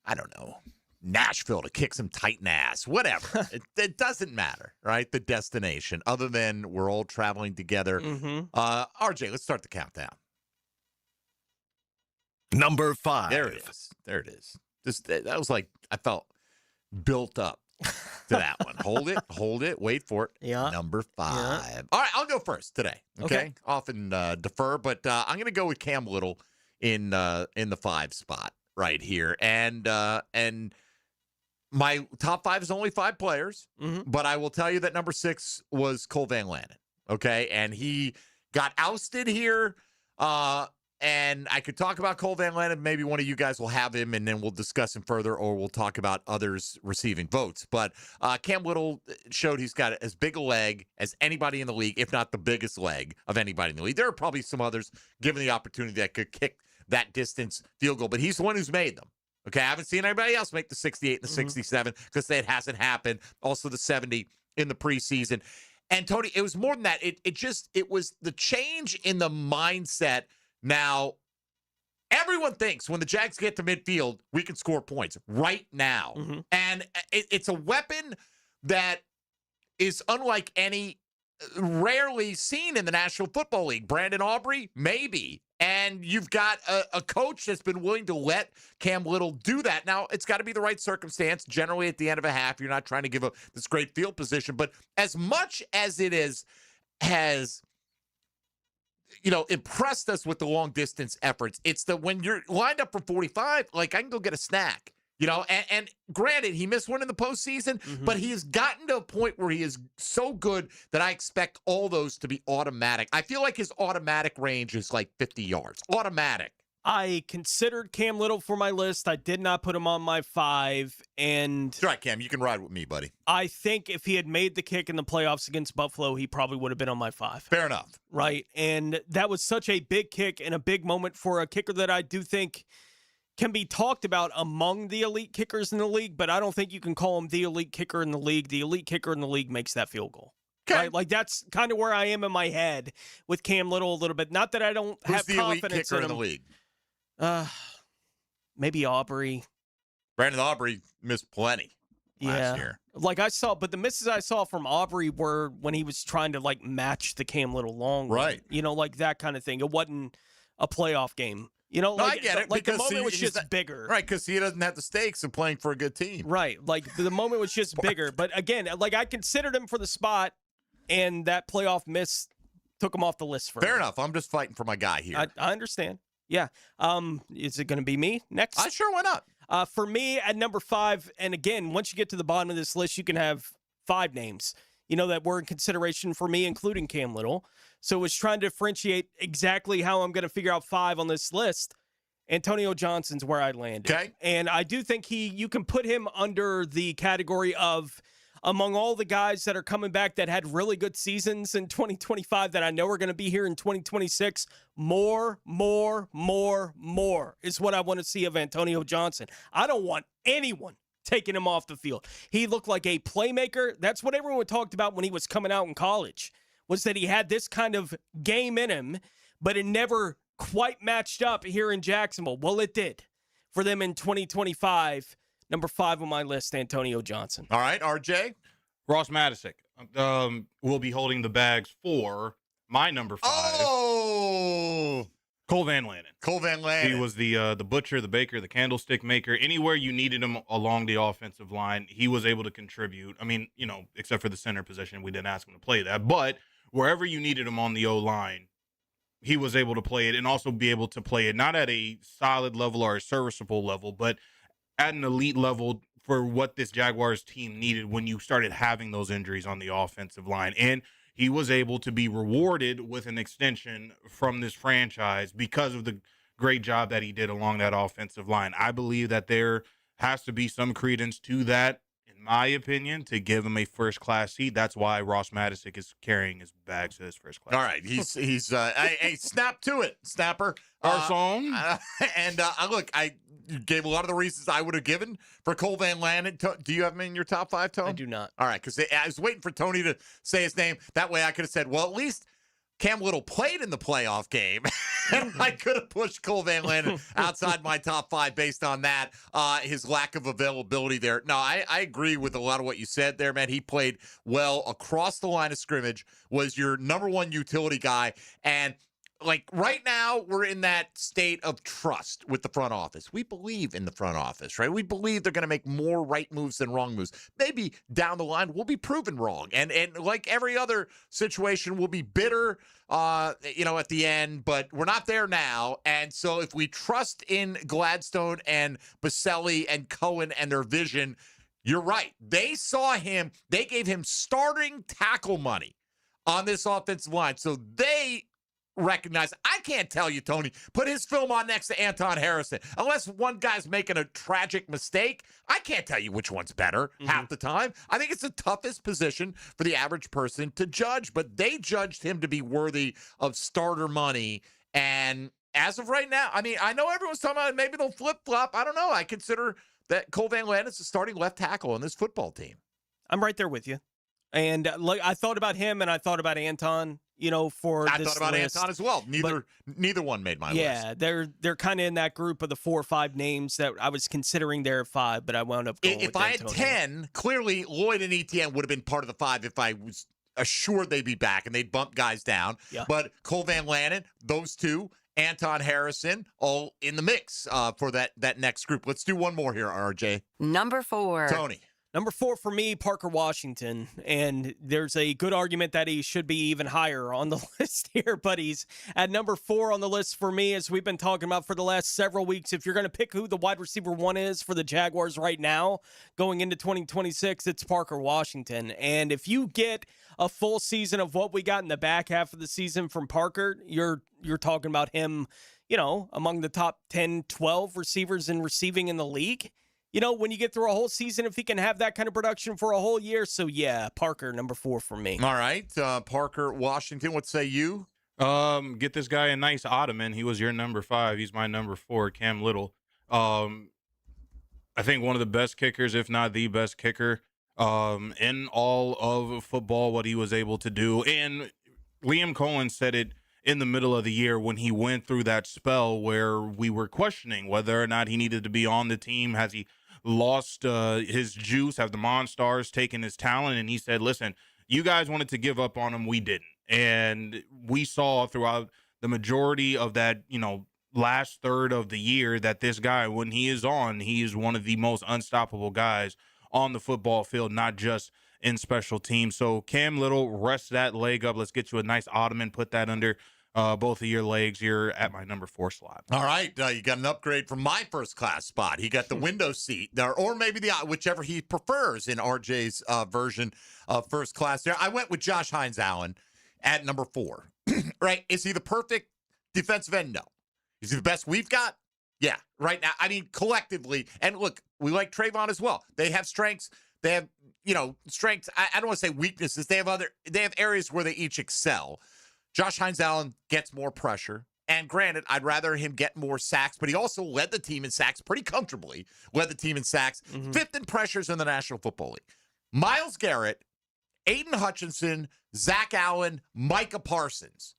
I don't know, Nashville to kick some Titan ass, whatever. it doesn't matter, right? The destination, other than we're all traveling together. RJ, let's start the countdown. Number 5. There it is. There it is. That was like, I felt built up to that one. Hold it, wait for it. Yeah. Number 5. Yeah. All right, I'll go first today. Okay. Often defer, but I'm going to go with Cam Little in the 5 spot right here. And my top 5 is only 5 players, but I will tell you that number 6 was Cole Van Lanen, okay? And he got ousted here, and I could talk about Cole Van Lanen. Maybe one of you guys will have him, and then we'll discuss him further, or we'll talk about others receiving votes. But Cam Little showed he's got as big a leg as anybody in the league, if not the biggest leg of anybody in the league. There are probably some others, given the opportunity, that could kick that distance field goal, but he's the one who's made them. Okay, I haven't seen anybody else make the 68 and the 67 because that hasn't happened. Also the 70 in the preseason. And Tony, it was more than that. It was the change in the mindset. Now, everyone thinks when the Jags get to midfield, we can score points right now. And it's a weapon that is unlike any rarely seen in the National Football League. Brandon Aubrey, maybe. And you've got a coach that's been willing to let Cam Little do that. Now, it's got to be the right circumstance. Generally, at the end of a half, you're not trying to give up this great field position. But as much as it has impressed us with the long-distance efforts, it's that when you're lined up for 45, like, I can go get a snack. And granted, he missed one in the postseason, but he has gotten to a point where he is so good that I expect all those to be automatic. I feel like his automatic range is like 50 yards. Automatic. I considered Cam Little for my list. I did not put him on my 5. And That's right, Cam. You can ride with me, buddy. I think if he had made the kick in the playoffs against Buffalo, he probably would have been on my 5. Fair enough. Right. And that was such a big kick and a big moment for a kicker that I do think can be talked about among the elite kickers in the league, but I don't think you can call him the elite kicker in the league. The elite kicker in the league makes that field goal. Okay. Right? Like, that's kind of where I am in my head with Cam Little a little bit. Not that I don't Who's have the elite confidence kicker in in him. the league? Maybe Aubrey. Brandon Aubrey missed plenty last year. Like I saw, but the misses I saw from Aubrey were when he was trying to like match the Cam Little long run. Right. You know, like that kind of thing. It wasn't a playoff game. You know, No, like, I get it. like the because moment was he's just bigger. Right, because he doesn't have the stakes of playing for a good team. Right. Like the moment was just bigger. But again, like I considered him for the spot, and that playoff miss took him off the list for Fair me. enough. I'm just fighting for my guy here. I understand. Yeah. Is it going to be me next? Sure, why not? For me at number 5, and again, once you get to the bottom of this list, you can have 5 names, that were in consideration for me, including Cam Little. So it was trying to differentiate exactly how I'm going to figure out 5 on this list. Antonio Johnson's where I landed. Okay. And I do think you can put him under the category of, among all the guys that are coming back that had really good seasons in 2025 that I know are going to be here in 2026, more is what I want to see of Antonio Johnson. I don't want anyone taking him off the field. He looked like a playmaker. That's what everyone talked about when he was coming out in college, was that he had this kind of game in him, but it never quite matched up here in Jacksonville. Well, it did for them in 2025. Number 5 on my list, Antonio Johnson. All right, RJ. Ross Madisick will be holding the bags for my number 5. Oh! Cole Van Lanen. Cole Van Lanen. He was the butcher, the baker, the candlestick maker. Anywhere you needed him along the offensive line, he was able to contribute. I mean, except for the center position, we didn't ask him to play that. But wherever you needed him on the O-line, he was able to play it and also be able to play it not at a solid level or a serviceable level, but at an elite level for what this Jaguars team needed when you started having those injuries on the offensive line. And he was able to be rewarded with an extension from this franchise because of the great job that he did along that offensive line. I believe that there has to be some credence to that, in my opinion, to give him a first-class seat. That's why Ross Madisick is carrying his bags to his first-class. All right, he's hey, snap to it, Snapper. Our song. Look, I gave a lot of the reasons I would have given for Cole Van Lanen. Do you have him in your top 5, Tone? I do not. All right, because I was waiting for Tony to say his name. That way I could have said, well, at least Cam Little played in the playoff game. And I could have pushed Cole Van Lanen outside my top 5 based on that, his lack of availability there. No, I agree with a lot of what you said there, man. He played well across the line of scrimmage, was your number 1 utility guy, and like right now, we're in that state of trust with the front office. We believe in the front office, right? We believe they're going to make more right moves than wrong moves. Maybe down the line, we'll be proven wrong. And like every other situation, we'll be bitter, at the end, but we're not there now. And so if we trust in Gladstone and Baselli and Cohen and their vision, you're right. They saw him. They gave him starting tackle money on this offensive line. So they recognize. I can't tell you, Tony, put his film on next to Anton Harrison. Unless one guy's making a tragic mistake, I can't tell you which one's better half the time. I think it's the toughest position for the average person to judge, but they judged him to be worthy of starter money. And as of right now, I mean, I know everyone's talking about maybe they'll flip-flop. I don't know. I consider that Cole Van Lanen is the starting left tackle on this football team. I'm right there with you. And I thought about him and I thought about Anton, for I this thought about list. Anton as well. Neither one made my list. Yeah, they're kind of in that group of the 4 or 5 names that I was considering there at 5, but I wound up going if with I Antonio. had 10, clearly Lloyd and Etienne would have been part of the 5 if I was assured they'd be back and they'd bump guys down. Yeah. But Cole Van Lanen, those two, Anton Harrison, all in the mix for that next group. Let's do one more here, RJ. Number 4. Tony. Number 4 for me, Parker Washington, and there's a good argument that he should be even higher on the list here, but he's at number 4 on the list for me, as we've been talking about for the last several weeks. If you're going to pick who the wide receiver 1 is for the Jaguars right now, going into 2026, it's Parker Washington. And if you get a full season of what we got in the back half of the season from Parker, you're talking about him, among the top 10, 12 receivers in receiving in the league. When you get through a whole season, if he can have that kind of production for a whole year. So, yeah, Parker, number 4 for me. All right. Parker, Washington, what say you? Get this guy a nice ottoman. He was your number 5. He's my number 4, Cam Little. I think one of the best kickers, if not the best kicker, in all of football, what he was able to do. And Liam Cohen said it in the middle of the year when he went through that spell where we were questioning whether or not he needed to be on the team. Has he lost his juice? Have the Monstars taken his talent? And he said, listen, you guys wanted to give up on him. We didn't. And we saw throughout the majority of that, last third of the year that this guy, when he is on, he is one of the most unstoppable guys on the football field, not just in special teams. So Cam Little, rest that leg up. Let's get you a nice ottoman, put that under both of your legs. You're at my number 4 slot. All right. You got an upgrade from my first class spot. He got the window seat there, or maybe whichever he prefers in RJ's version of first class there. I went with Josh Hines Allen at number 4. Right? Is he the perfect defensive end? No. Is he the best we've got? Yeah. Right now, I mean, collectively, and look, we like Trayvon as well. They have strengths. They have, strengths. I don't want to say weaknesses. They have areas where they each excel. Josh Hines Allen gets more pressure. And granted, I'd rather him get more sacks, but he also led the team in sacks pretty comfortably. Led the team in sacks. 5th in pressures in the National Football League. Myles Garrett, Aiden Hutchinson, Zach Allen, Micah Parsons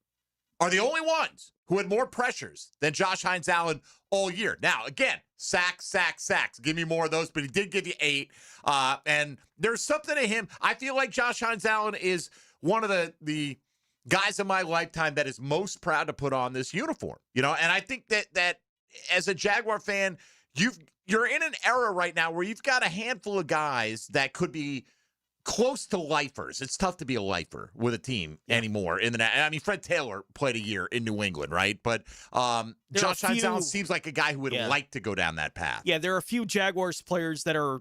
are the only ones who had more pressures than Josh Hines Allen all year. Now, again, sacks. Give me more of those, but he did give you 8. And there's something to him. I feel like Josh Hines Allen is one of the guys in my lifetime that is most proud to put on this uniform. And I think that as a Jaguar fan, you're in an era right now where you've got a handful of guys that could be close to lifers. It's tough to be a lifer with a team anymore. Fred Taylor played a year in New England, right? But Josh Hines Allen seems like a guy who would like to go down that path. Yeah, there are a few Jaguars players that are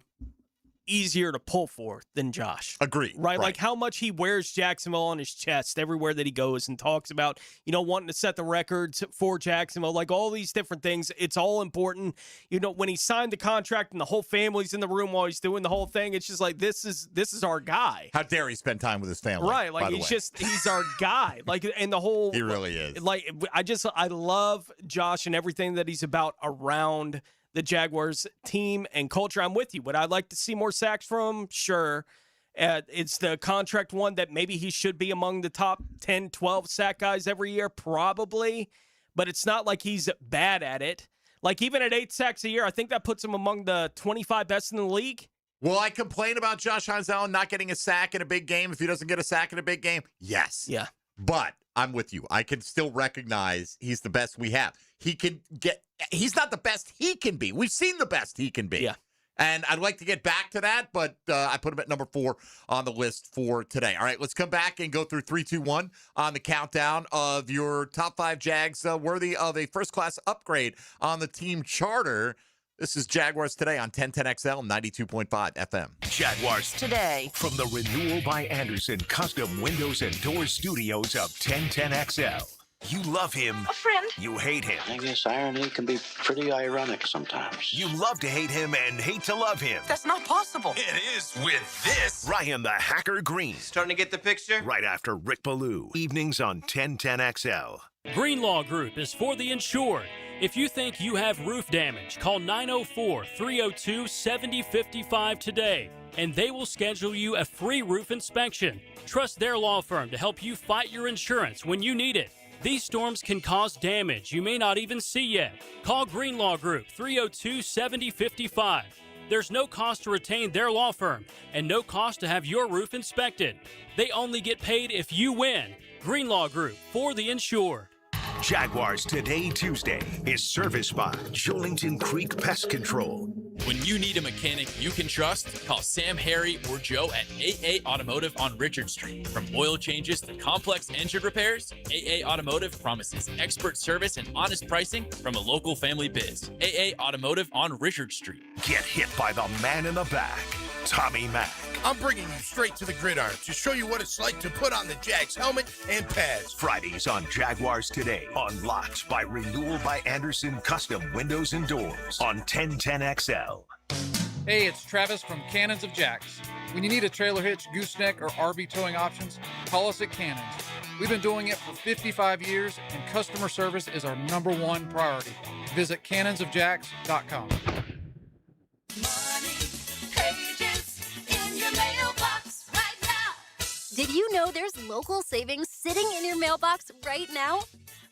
easier to pull for than Josh. Agree. Right? Like how much he wears Jacksonville on his chest everywhere that he goes and talks about, wanting to set the records for Jacksonville, like all these different things. It's all important. When he signed the contract and the whole family's in the room while he's doing the whole thing, it's just like, this is our guy. How dare he spend time with his family? Right. Like he's our guy. Like, and the whole, he really is. Like, I love Josh and everything that he's about around the Jaguars team and culture. I'm with you. Would I like to see more sacks from him? Sure. It's the contract one that maybe he should be among the top 10, 12 sack guys every year, probably. But it's not like he's bad at it. Like even at 8 sacks a year, I think that puts him among the 25 best in the league. Will I complain about Josh Hines Allen not getting a sack in a big game if he doesn't get a sack in a big game? Yes. Yeah. But I'm with you. I can still recognize he's the best we have. He's not the best he can be. We've seen the best he can be. Yeah. And I'd like to get back to that, but I put him at number 4 on the list for today. All right, let's come back and go through 3, 2, 1 on the countdown of your top 5 Jags worthy of a first-class upgrade on the team charter. This is Jaguars Today on 1010XL 92.5 FM. Jaguars Today. From the Renewal by Anderson Custom Windows and Doors Studios of 1010XL. You love him. A friend. You hate him. I guess irony can be pretty ironic sometimes. You love to hate him and hate to love him. That's not possible. It is with this. Ryan the Hacker Green. Starting to get the picture? Right after Rick Ballou. Evenings on 1010XL. Greenlaw Group is for the insured. If you think you have roof damage, call 904-302-7055 today, and they will schedule you a free roof inspection. Trust their law firm to help you fight your insurance when you need it. These storms can cause damage you may not even see yet. Call Greenlaw Group 302-7055. There's no cost to retain their law firm and no cost to have your roof inspected. They only get paid if you win. Greenlaw Group, for the insured. Jaguars Today Tuesday is serviced by Jolington Creek Pest Control. When you need a mechanic you can trust, call Sam, Harry, or Joe at AA Automotive on Richard Street. From oil changes to complex engine repairs, AA Automotive promises expert service and honest pricing from a local family biz. AA Automotive on Richard Street. Get hit by the man in the back. Tommy Mack. I'm bringing you straight to the gridiron to show you what it's like to put on the Jags helmet and pads. Fridays on Jaguars Today. Unlocked by Renewal by Anderson Custom Windows and Doors on 1010XL. Hey, it's Travis from Cannons of Jacks. When you need a trailer hitch, gooseneck, or RV towing options, call us at Cannons. We've been doing it for 55 years, and customer service is our #1 priority. Visit cannonsofjacks.com. Did you know there's local savings sitting in your mailbox right now?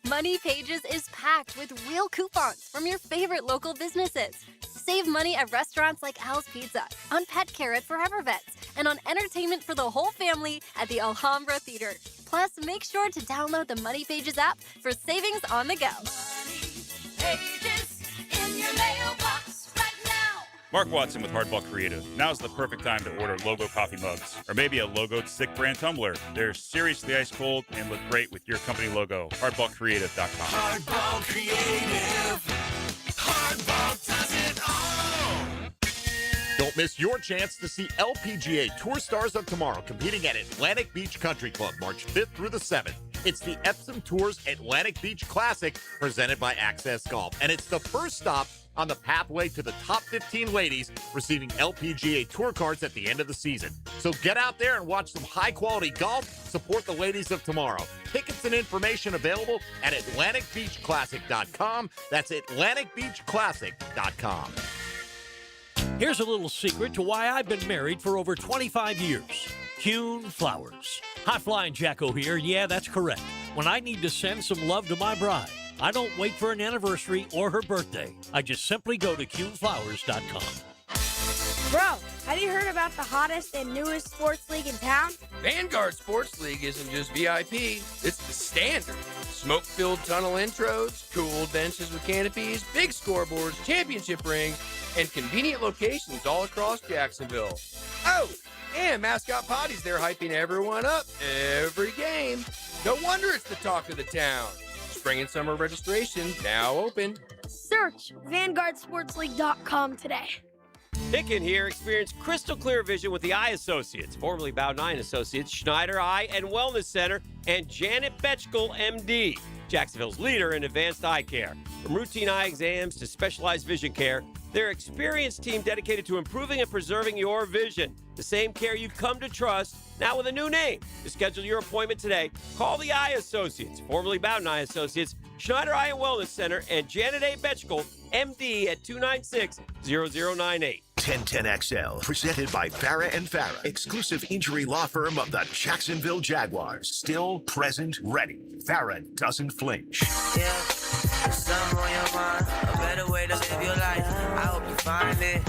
Money Pages is packed with real coupons from your favorite local businesses. Save money at restaurants like Al's Pizza, on pet care at Forever Vets, and on entertainment for the whole family at the Alhambra Theater. Plus, make sure to download the Money Pages app for savings on the go. Pages in your mailbox right now. Mark Watson with Hardball Creative. Now's the perfect time to order Logo coffee mugs, or maybe a logoed stick brand tumbler. They're seriously ice cold and look great with your company logo. Hardballcreative.com. Hardball Creative. Hardball does it all. Don't miss your chance to see LPGA Tour Stars of Tomorrow competing at Atlantic Beach Country Club March 5th through the 7th. It's the Epsom Tours Atlantic Beach Classic presented by Access Golf, and it's the first stop on the pathway to the top 15 ladies receiving LPGA Tour cards at the end of the season. So get out there and watch some high-quality golf. Support the ladies of tomorrow. Tickets and information available at AtlanticBeachClassic.com. That's AtlanticBeachClassic.com. Here's a little secret to why I've been married for over 25 years. Kuhn Flowers. High Flying Jacko here. Yeah, that's correct. When I need to send some love to my bride, I don't wait for an anniversary or her birthday. I just simply go to KuhnFlowers.com. Bro, have you heard about the hottest and newest sports league in town? Vanguard Sports League isn't just VIP, it's the standard. Smoke-filled tunnel intros, cool benches with canopies, big scoreboards, championship rings, and convenient locations all across Jacksonville. Oh, and mascot potties there hyping everyone up every game. No wonder it's the talk of the town. Spring and summer registration now open. Search VanguardSportsLeague.com today. Hicken here. Experience crystal clear vision with the Eye Associates, formerly Bow9 Associates, Schneider Eye and Wellness Center, and Janet Betchkel, MD, Jacksonville's leader in advanced eye care. From routine eye exams to specialized vision care, their experienced team dedicated to improving and preserving your vision. The same care you've come to trust, now with a new name. To schedule your appointment today, call the Eye Associates, formerly Bow9 Associates, Schneider Eye and Wellness Center, and Janet A. Betchkel, MD, at 296-0098. 1010XL, presented by Farah and Farah, exclusive injury law firm of the Jacksonville Jaguars. Still present, ready. Farah doesn't flinch. Yeah, something on your mind, a better way to live your life. I hope you find it.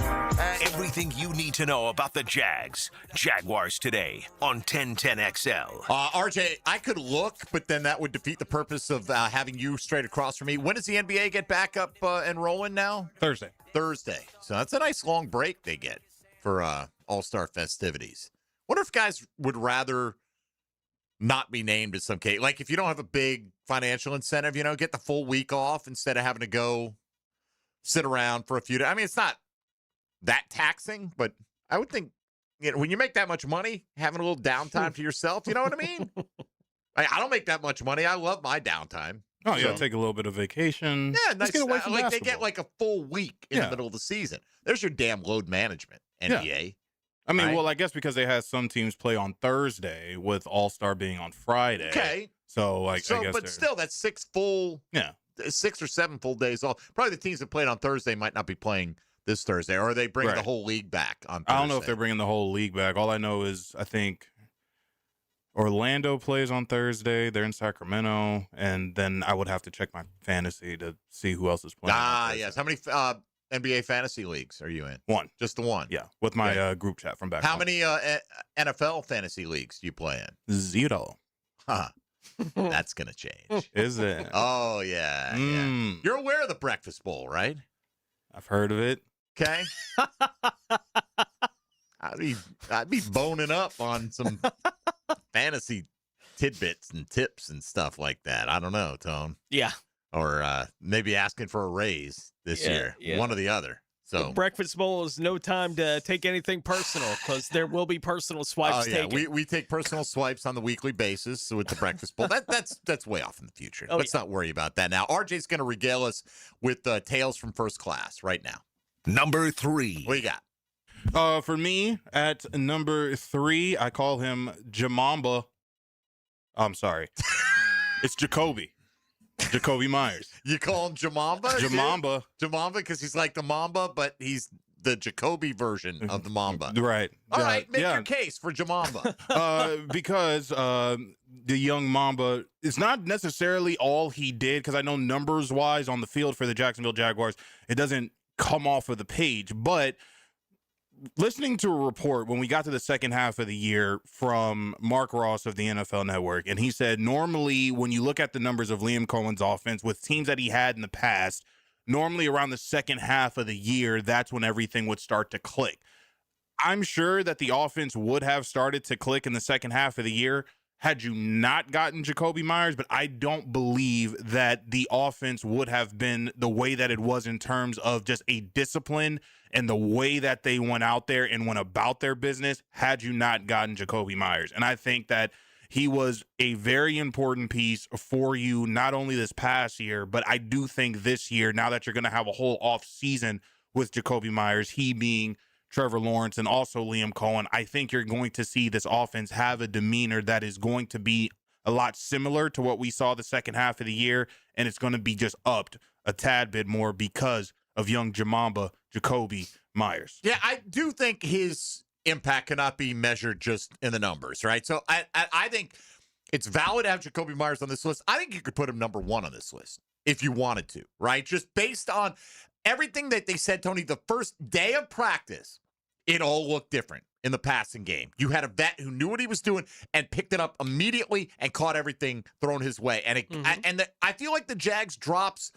Everything you need to know about the Jags. Jaguars Today on 1010XL. RJ, I could look, but then that would defeat the purpose of having you straight across from me. When does the NBA get back up and rolling now? Thursday. So that's a nice long break they get for All-Star festivities. Wonder if guys would rather not be named in some case. Like if you don't have a big financial incentive, get the full week off instead of having to go sit around for a few days. I mean, it's not that taxing, but I would think, when you make that much money, having a little downtime to yourself, you know what I mean? I don't make that much money. I love my downtime. Oh, yeah, take a little bit of vacation. Yeah, nice. Let's get away from they basketball. get like a full week in the middle of the season. There's your damn load management, NBA. Yeah. I mean, well, I guess because they had some teams play on Thursday with All-Star being on Friday. Okay. So, I guess but still, that's 6 or 7 full days off. Probably the teams that played on Thursday might not be playing this Thursday, or are they bringing the whole league back on Thursday? I don't know if they're bringing the whole league back. All I know is I think Orlando plays on Thursday. They're in Sacramento. And then I would have to check my fantasy to see who else is playing. Yes. How many NBA fantasy leagues are you in? One. Just the one? Yeah, with my group chat from back How home. many NFL fantasy leagues do you play in? 0. Huh. That's going to change. Is it? Oh, yeah. You're aware of the Breakfast Bowl, right? I've heard of it. Okay. I'd be boning up on some fantasy tidbits and tips and stuff like that. I don't know, Tone. Yeah. Or maybe asking for a raise this year. Yeah. One or the other. So Breakfast Bowl is no time to take anything personal because there will be personal swipes taken. We take personal swipes on the weekly basis with the Breakfast Bowl. That's way off in the future. Let's not worry about that now. RJ's going to regale us with tales from first class right now. Number 3. What you got? For me, at number 3, I call him Jamamba. I'm sorry. It's Jacoby Myers. You call him Jamamba? Jamamba. Jamamba because he's like the Mamba, but he's the Jacoby version of the Mamba. Right. All right, make your case for Jamamba. Because the young Mamba is not necessarily all he did, because I know numbers-wise on the field for the Jacksonville Jaguars, it doesn't come off of the page, but listening to a report when we got to the second half of the year from Mark Ross of the NFL Network, and he said normally when you look at the numbers of Liam Cohen's offense with teams that he had in the past, normally around the second half of the year, that's when everything would start to click. I'm sure that the offense would have started to click in the second half of the year had you not gotten Jacoby Myers, but I don't believe that the offense would have been the way that it was in terms of just a discipline and the way that they went out there and went about their business had you not gotten Jacoby Myers. And I think that he was a very important piece for you, not only this past year, but I do think this year, now that you're going to have a whole off season with Jacoby Myers, he being Trevor Lawrence and also Liam Cohen, I think you're going to see this offense have a demeanor that is going to be a lot similar to what we saw the second half of the year, and it's going to be just upped a tad bit more because of young Jamamba Jacoby Myers. Yeah, I do think his impact cannot be measured just in the numbers, right? So I think it's valid to have Jacoby Myers on this list. I think you could put him number 1 on this list if you wanted to, right? Just based on everything that they said, Tony, the first day of practice, it all looked different in the passing game. You had a vet who knew what he was doing and picked it up immediately and caught everything thrown his way. And I feel like the Jags drops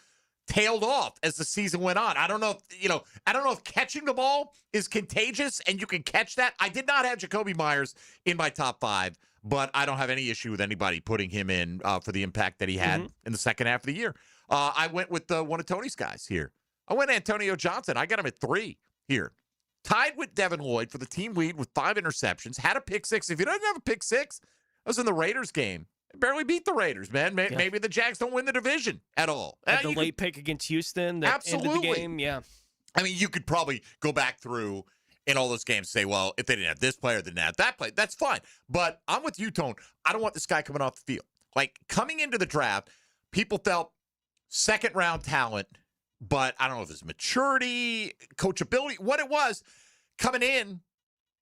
tailed off as the season went on. I don't know if catching the ball is contagious and you can catch that. I did not have Jacoby Myers in my top 5, but I don't have any issue with anybody putting him in for the impact that he had in the second half of the year. I went with one of Tony's guys here. I went Antonio Johnson. I got him at 3 here. Tied with Devin Lloyd for the team lead with 5 interceptions. Had a pick 6. If he doesn't have a pick 6, I was in the Raiders game. Barely beat the Raiders, man. Maybe the Jags don't win the division at all. At the late pick against Houston, that ended the game, yeah. I mean, you could probably go back through in all those games and say, well, if they didn't have this player, they didn't have that player. That's fine. But I'm with you, Tone. I don't want this guy coming off the field. Like, coming into the draft, people felt second-round talent, but I don't know if it's maturity, coachability, what it was. Coming in,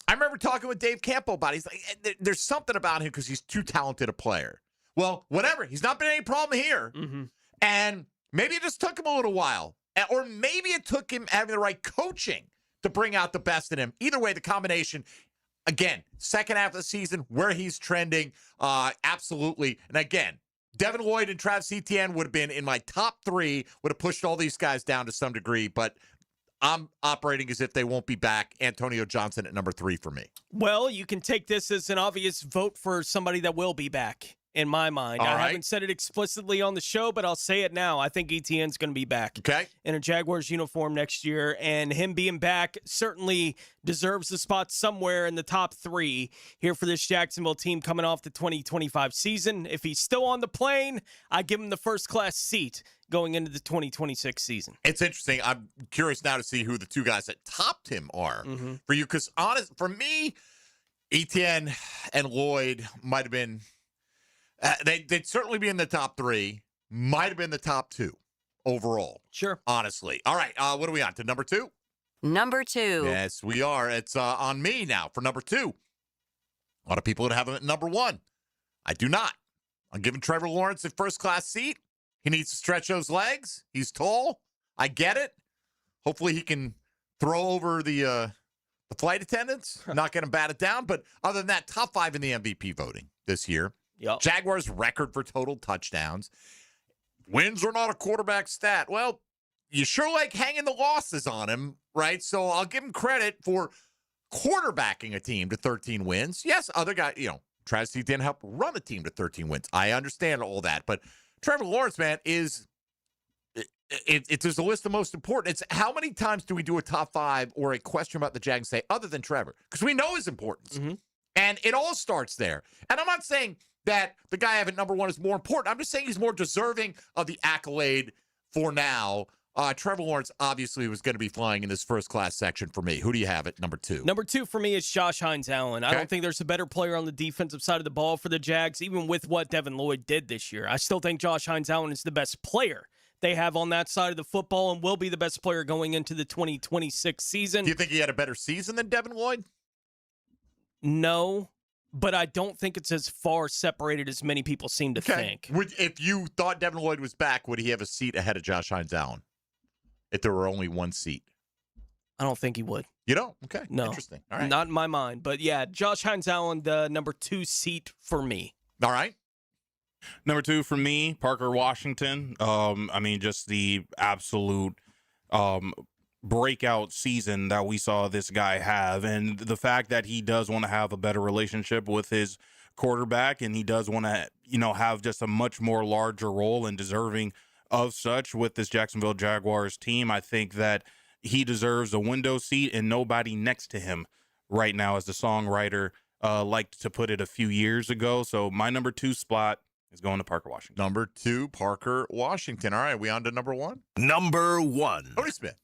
I remember talking with Dave Campo about it. He's like, there's something about him because he's too talented a player. Well, whatever. He's not been any problem here. And maybe it just took him a little while. Or maybe it took him having the right coaching to bring out the best in him. Either way, the combination, again, second half of the season, where he's trending, absolutely. And again, Devin Lloyd and Travis Etienne would have been in my top 3, would have pushed all these guys down to some degree, but I'm operating as if they won't be back. Antonio Johnson at number 3 for me. Well, you can take this as an obvious vote for somebody that will be back, in my mind. I haven't said it explicitly on the show, but I'll say it now. I think Etienne's going to be back in a Jaguars uniform next year, and him being back certainly deserves a spot somewhere in the top 3 here for this Jacksonville team coming off the 2025 season. If he's still on the plane, I give him the first-class seat going into the 2026 season. It's interesting. I'm curious now to see who the 2 guys that topped him are for you, because for me, Etienne and Lloyd might have been they'd certainly be in the top 3, might have been the top 2 overall. Sure. Honestly. All right, what are we on to, number 2? Number 2. Yes, we are. It's on me now for number 2. A lot of people would have him at number 1. I do not. I'm giving Trevor Lawrence a first-class seat. He needs to stretch those legs. He's tall. I get it. Hopefully he can throw over the flight attendants, not get him batted down. But other than that, top 5 in the MVP voting this year. Yep. Jaguars record for total touchdowns. Wins are not a quarterback stat. Well, you sure like hanging the losses on him, right? So I'll give him credit for quarterbacking a team to 13 wins. Yes, other guy, Travis didn't help run a team to 13 wins. I understand all that, but Trevor Lawrence, man, is there's a list of most important. It's how many times do we do a top 5 or a question about the Jags and say, other than Trevor? Because we know his importance. And it all starts there. And I'm not saying that the guy having number 1 is more important. I'm just saying he's more deserving of the accolade for now. Trevor Lawrence obviously was going to be flying in this first-class section for me. Who do you have at number 2? Number 2 for me is Josh Hines-Allen. I don't think there's a better player on the defensive side of the ball for the Jags, even with what Devin Lloyd did this year. I still think Josh Hines-Allen is the best player they have on that side of the football and will be the best player going into the 2026 season. Do you think he had a better season than Devin Lloyd? No, but I don't think it's as far separated as many people seem to think. If you thought Devin Lloyd was back, would he have a seat ahead of Josh Hines-Allen if there were only one seat? I don't think he would. You don't? Okay. No. Interesting. All right. Not in my mind. But yeah, Josh Hines-Allen, the number 2 seat for me. All right. Number 2 for me, Parker Washington. Just the absolute breakout season that we saw this guy have. And the fact that he does want to have a better relationship with his quarterback and he does want to, have just a much more larger role and deserving of such with this Jacksonville Jaguars team. I think that he deserves a window seat and nobody next to him right now, as the songwriter liked to put it a few years ago. So my number 2 spot is going to Parker Washington. Number 2, Parker Washington. All right, we on to number 1? Number 1. Tony Smith.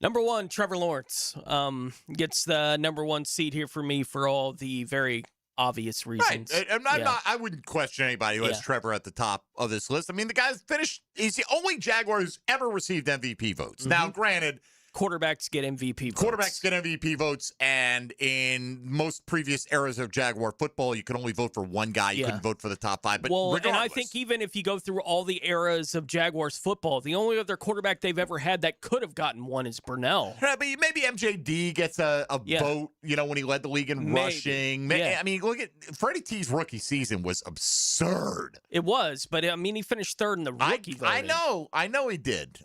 Number 1, Trevor Lawrence gets the number 1 seat here for me for all the very obvious reasons. Right. I wouldn't question anybody who has Trevor at the top of this list. I mean, the guy's finished. He's the only Jaguar who's ever received MVP votes. Now, granted, quarterbacks get MVP votes. And in most previous eras of Jaguar football, you could only vote for one guy. You couldn't vote for the top 5. But and regardless, I think even if you go through all the eras of Jaguars football, the only other quarterback they've ever had that could have gotten one is Burnell. But maybe MJD gets a vote, when he led the league in rushing. I mean, look at Freddie T's rookie season was absurd. It was, but he finished 3rd in the rookie voting. I know he did.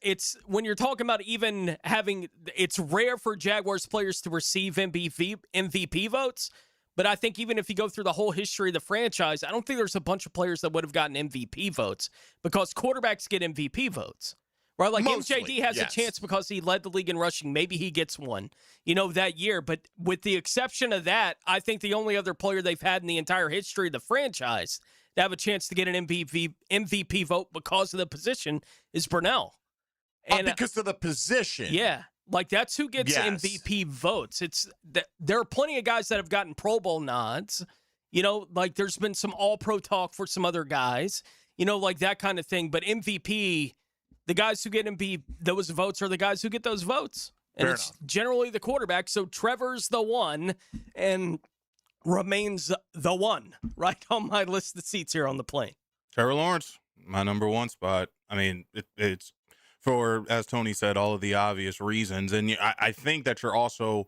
It's when you're talking about even having, it's rare for Jaguars players to receive MVP votes, but I think even if you go through the whole history of the franchise, I don't think there's a bunch of players that would have gotten MVP votes because quarterbacks get MVP votes, right? Like Mostly, MJD has a chance because he led the league in rushing. Maybe he gets one, that year. But with the exception of that, I think the only other player they've had in the entire history of the franchise to have a chance to get an MVP vote because of the position is Burnell. And because of the position. Yeah. Like, that's who gets MVP votes. There are plenty of guys that have gotten Pro Bowl nods. There's been some all-pro talk for some other guys, like that kind of thing. But MVP, the guys who get those votes are the guys who get those votes. And it's generally the quarterback. So Trevor's the one and remains the one right on my list of seats here on the plane. Trevor Lawrence, my number 1 spot. I mean, it's for, as Tony said, all of the obvious reasons. And I think that you're also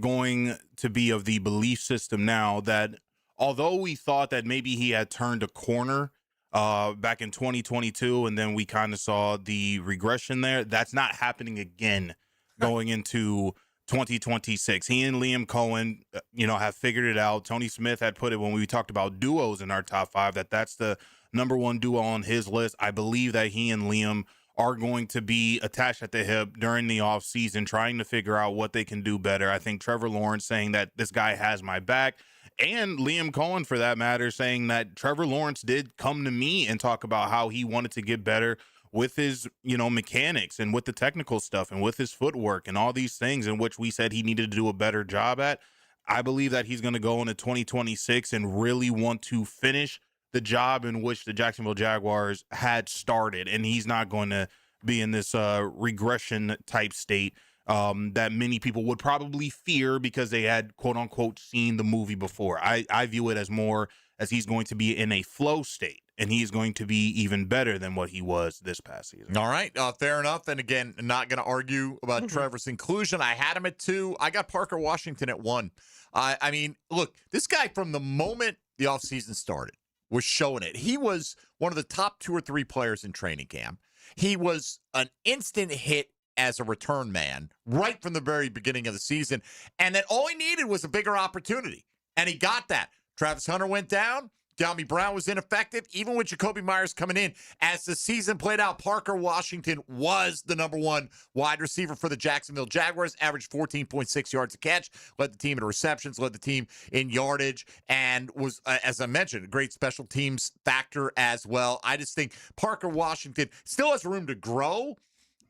going to be of the belief system now that although we thought that maybe he had turned a corner back in 2022 and then we kind of saw the regression there, that's not happening again going into 2026. He and Liam Cohen, have figured it out. Tony Smith had put it when we talked about duos in our top 5, that's the number 1 duo on his list. I believe that he and Liam are going to be attached at the hip during the offseason, trying to figure out what they can do better. I think Trevor Lawrence saying that this guy has my back, and Liam Cohen, for that matter, saying that Trevor Lawrence did come to me and talk about how he wanted to get better with his, mechanics and with the technical stuff and with his footwork and all these things in which we said he needed to do a better job at. I believe that he's going to go into 2026 and really want to finish the job in which the Jacksonville Jaguars had started, and he's not going to be in this regression type state that many people would probably fear because they had, quote unquote, seen the movie before. I view it as more as he's going to be in a flow state, and he's going to be even better than what he was this past season. All right, fair enough. And again, not going to argue about Trevor's inclusion. I had him at 2. I got Parker Washington at 1. I mean, look, this guy from the moment the offseason started was showing it. He was one of the top 2 or 3 players in training camp. He was an instant hit as a return man right from the very beginning of the season. And then all he needed was a bigger opportunity. And he got that. Travis Hunter went down. De'Ami Brown was ineffective, even with Jacoby Myers coming in. As the season played out, Parker Washington was the number one wide receiver for the Jacksonville Jaguars, averaged 14.6 yards a catch, led the team in receptions, led the team in yardage, and was, as I mentioned, a great special teams factor as well. I just think Parker Washington still has room to grow,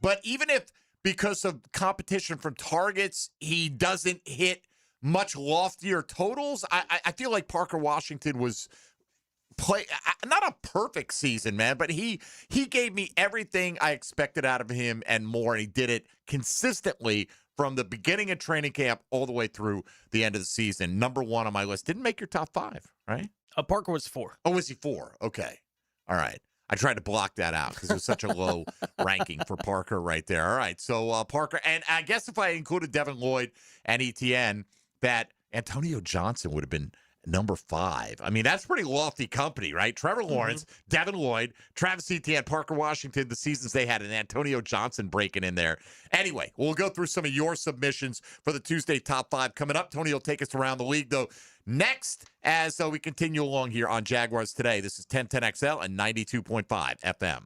but even if because of competition from targets, he doesn't hit much loftier totals, I feel like Parker Washington was not a perfect season, man, but he gave me everything I expected out of him and more, and he did it consistently from the beginning of training camp all the way through the end of the season. Number one on my list. Didn't make your top five, right? Parker was 4. Oh, was he 4? Okay. All right. I tried to block that out because it was such a low ranking for Parker right there. All right. So Parker, and I guess if I included Devin Lloyd and ETN, that Antonio Johnson would have been number 5. I mean, that's pretty lofty company, right? Trevor Lawrence, Devin Lloyd, Travis Etienne, Parker Washington, the seasons they had, and Antonio Johnson breaking in there. Anyway, we'll go through some of your submissions for the Tuesday top 5 coming up. Tony will take us around the league, though, next as we continue along here on Jaguars Today. This is 1010XL and 92.5 FM.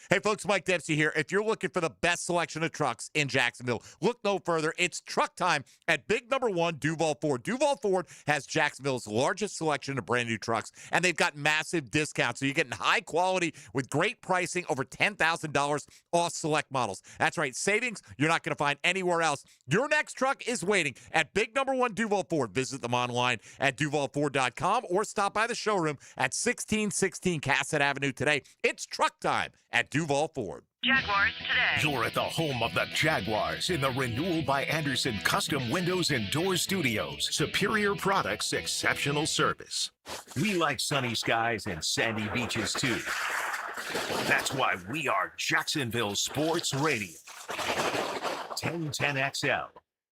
Hey, folks, Mike Dempsey here. If you're looking for the best selection of trucks in Jacksonville, look no further. It's truck time at big number 1, Duval Ford. Duval Ford has Jacksonville's largest selection of brand new trucks, and they've got massive discounts. So you're getting high quality with great pricing, over $10,000 off select models. That's right, savings you're not going to find anywhere else. Your next truck is waiting at big number 1, Duval Ford. Visit them online at duvalford.com or stop by the showroom at 1616 Cassett Avenue today. It's truck time at Duval Ford. Jaguars Today. You're at the home of the Jaguars in the Renewal by Anderson Custom Windows and Doors Studios. Superior products, exceptional service. We like sunny skies and sandy beaches too. That's why we are Jacksonville Sports Radio. 1010XL.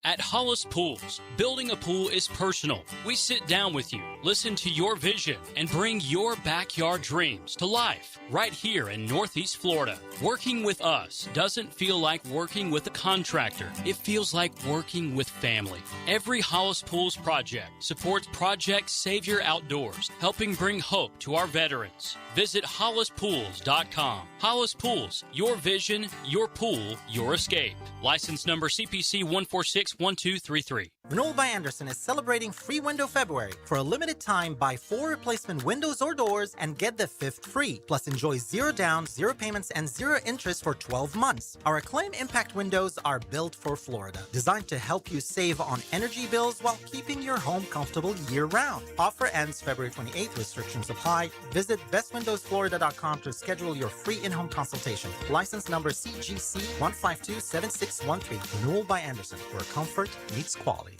At Hollis Pools, building a pool is personal. We sit down with you, listen to your vision, and bring your backyard dreams to life right here in Northeast Florida. Working with us doesn't feel like working with a contractor. It feels like working with family. Every Hollis Pools project supports Project Savior Outdoors, helping bring hope to our veterans. Visit hollispools.com. Hollis Pools, your vision, your pool, your escape. License number CPC 1461233. Renewal by Anderson is celebrating Free Window February. For a limited time, buy 4 replacement windows or doors and get the 5th free. Plus, enjoy 0 down, 0 payments, and 0 interest for 12 months. Our Acclaim Impact windows are built for Florida, designed to help you save on energy bills while keeping your home comfortable year-round. Offer ends February 28th. Restrictions apply. Visit bestwindowsflorida.com to schedule your free in-home consultation. License number CGC 1527613. Renewal by Anderson, where comfort meets quality.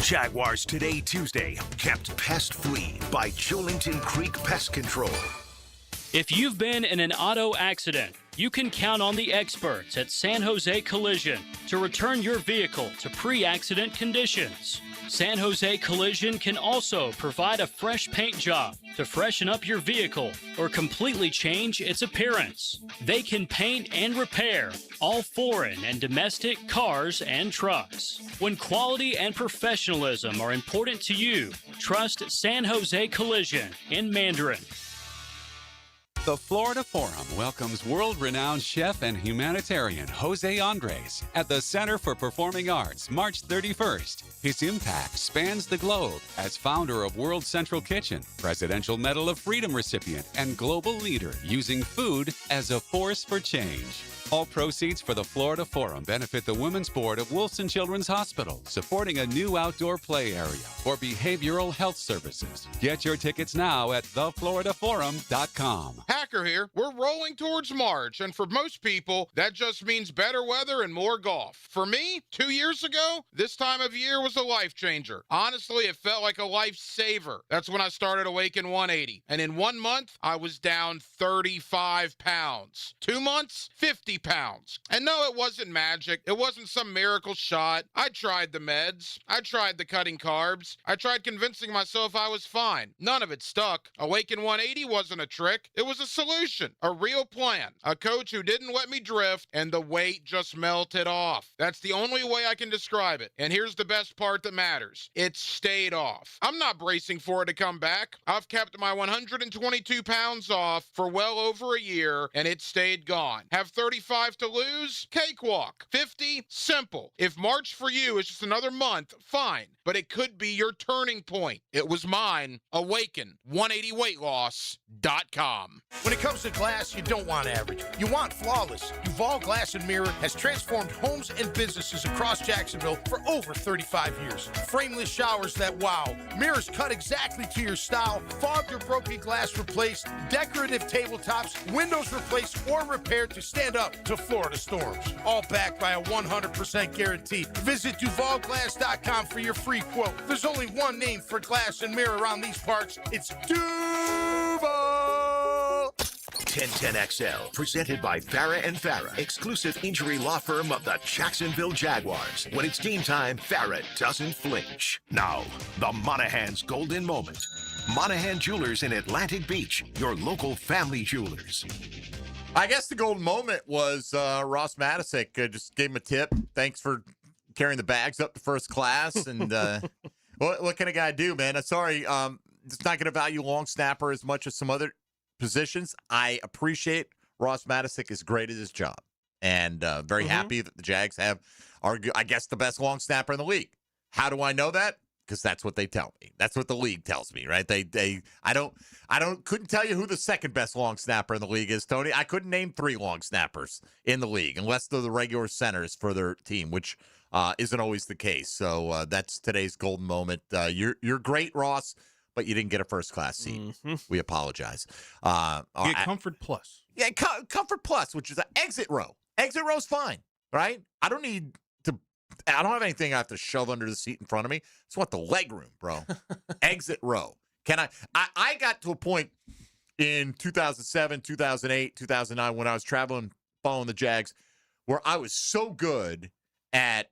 Jaguars Today Tuesday, kept pest-free by Chillington Creek Pest Control. If you've been in an auto accident, you can count on the experts at San Jose Collision to return your vehicle to pre-accident conditions. San Jose Collision can also provide a fresh paint job to freshen up your vehicle or completely change its appearance. They can paint and repair all foreign and domestic cars and trucks. When quality and professionalism are important to you, trust San Jose Collision in Mandarin. The Florida Forum welcomes world-renowned chef and humanitarian Jose Andres at the Center for Performing Arts March 31st. His impact spans the globe as founder of World Central Kitchen, Presidential Medal of Freedom recipient, and global leader using food as a force for change. All proceeds for the Florida Forum benefit the Women's Board of Wilson Children's Hospital, supporting a new outdoor play area for behavioral health services. Get your tickets now at thefloridaforum.com. Hacker here. We're rolling towards March, and for most people, that just means better weather and more golf. For me, 2 years ago, this time of year was a life changer. Honestly, it felt like a lifesaver. That's when I started Awaken 180, and in 1 month, I was down 35 pounds. 2 months, 50 pounds. And no, it wasn't magic. It wasn't some miracle shot. I tried the meds. I tried the cutting carbs. I tried convincing myself I was fine. None of it stuck. Awaken 180 wasn't a trick. It was a solution, a real plan, a coach who didn't let me drift, and the weight just melted off. That's the only way I can describe it. And here's the best part that matters. It stayed off. I'm not bracing for it to come back. I've kept my 122 pounds off for well over a year, and it stayed gone. Have 35 to lose? Cakewalk. 50? Simple. If March for you is just another month, fine. But it could be your turning point. It was mine. Awaken. 180weightloss.com. When it comes to glass, you don't want average. You want flawless. Duval Glass and Mirror has transformed homes and businesses across Jacksonville for over 35 years. Frameless showers that wow. Mirrors cut exactly to your style. Fogged or broken glass replaced. Decorative tabletops. Windows replaced or repaired to stand up to Florida storms. All backed by a 100% guarantee. Visit DuvalGlass.com for your free quote. There's only one name for glass and mirror around these parts. It's Duval. 1010XL, presented by Farah and Farah, exclusive injury law firm of the Jacksonville Jaguars. When it's game time, Farah doesn't flinch. Now, the Monahan's golden moment. Monahan Jewelers in Atlantic Beach, your local family jewelers. I guess the golden moment was Ross Matisic just gave him a tip. Thanks for carrying the bags up to first class. And what can a guy do, man? I'm sorry. It's not going to value long snapper as much as some other positions. I appreciate Ross Matisic is great at his job. And very happy that the Jags have, I guess, the best long snapper in the league. How do I know that? Because that's what they tell me. That's what the league tells me, right? Couldn't tell you who the second best long snapper in the league is, Tony. I couldn't name 3 long snappers in the league unless they're the regular centers for their team, which isn't always the case. So that's today's golden moment. You're great, Ross, but you didn't get a first class seat. Mm-hmm. We apologize. Get Comfort Plus. Yeah, Comfort Plus, which is an exit row. Exit row's fine, right? I don't have anything I have to shove under the seat in front of me. I just want the leg room, bro. Exit row. I got to a point in 2007, 2008, 2009 when I was traveling, following the Jags, where I was so good at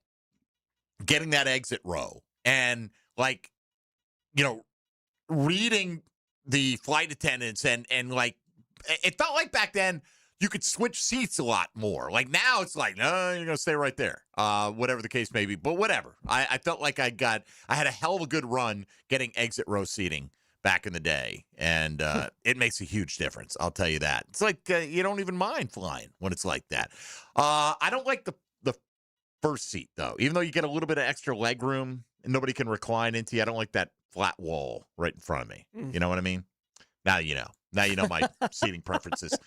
getting that exit row and, like, you know, reading the flight attendants and like, it felt like back then you could switch seats a lot more. Like now it's like, no, you're going to stay right there. Whatever the case may be. But whatever. I felt like I had a hell of a good run getting exit row seating back in the day. And it makes a huge difference. I'll tell you that. It's like you don't even mind flying when it's like that. I don't like the first seat, though. Even though you get a little bit of extra leg room and nobody can recline into you, I don't like that flat wall right in front of me. You know what I mean? Now you know. Now you know my seating preferences.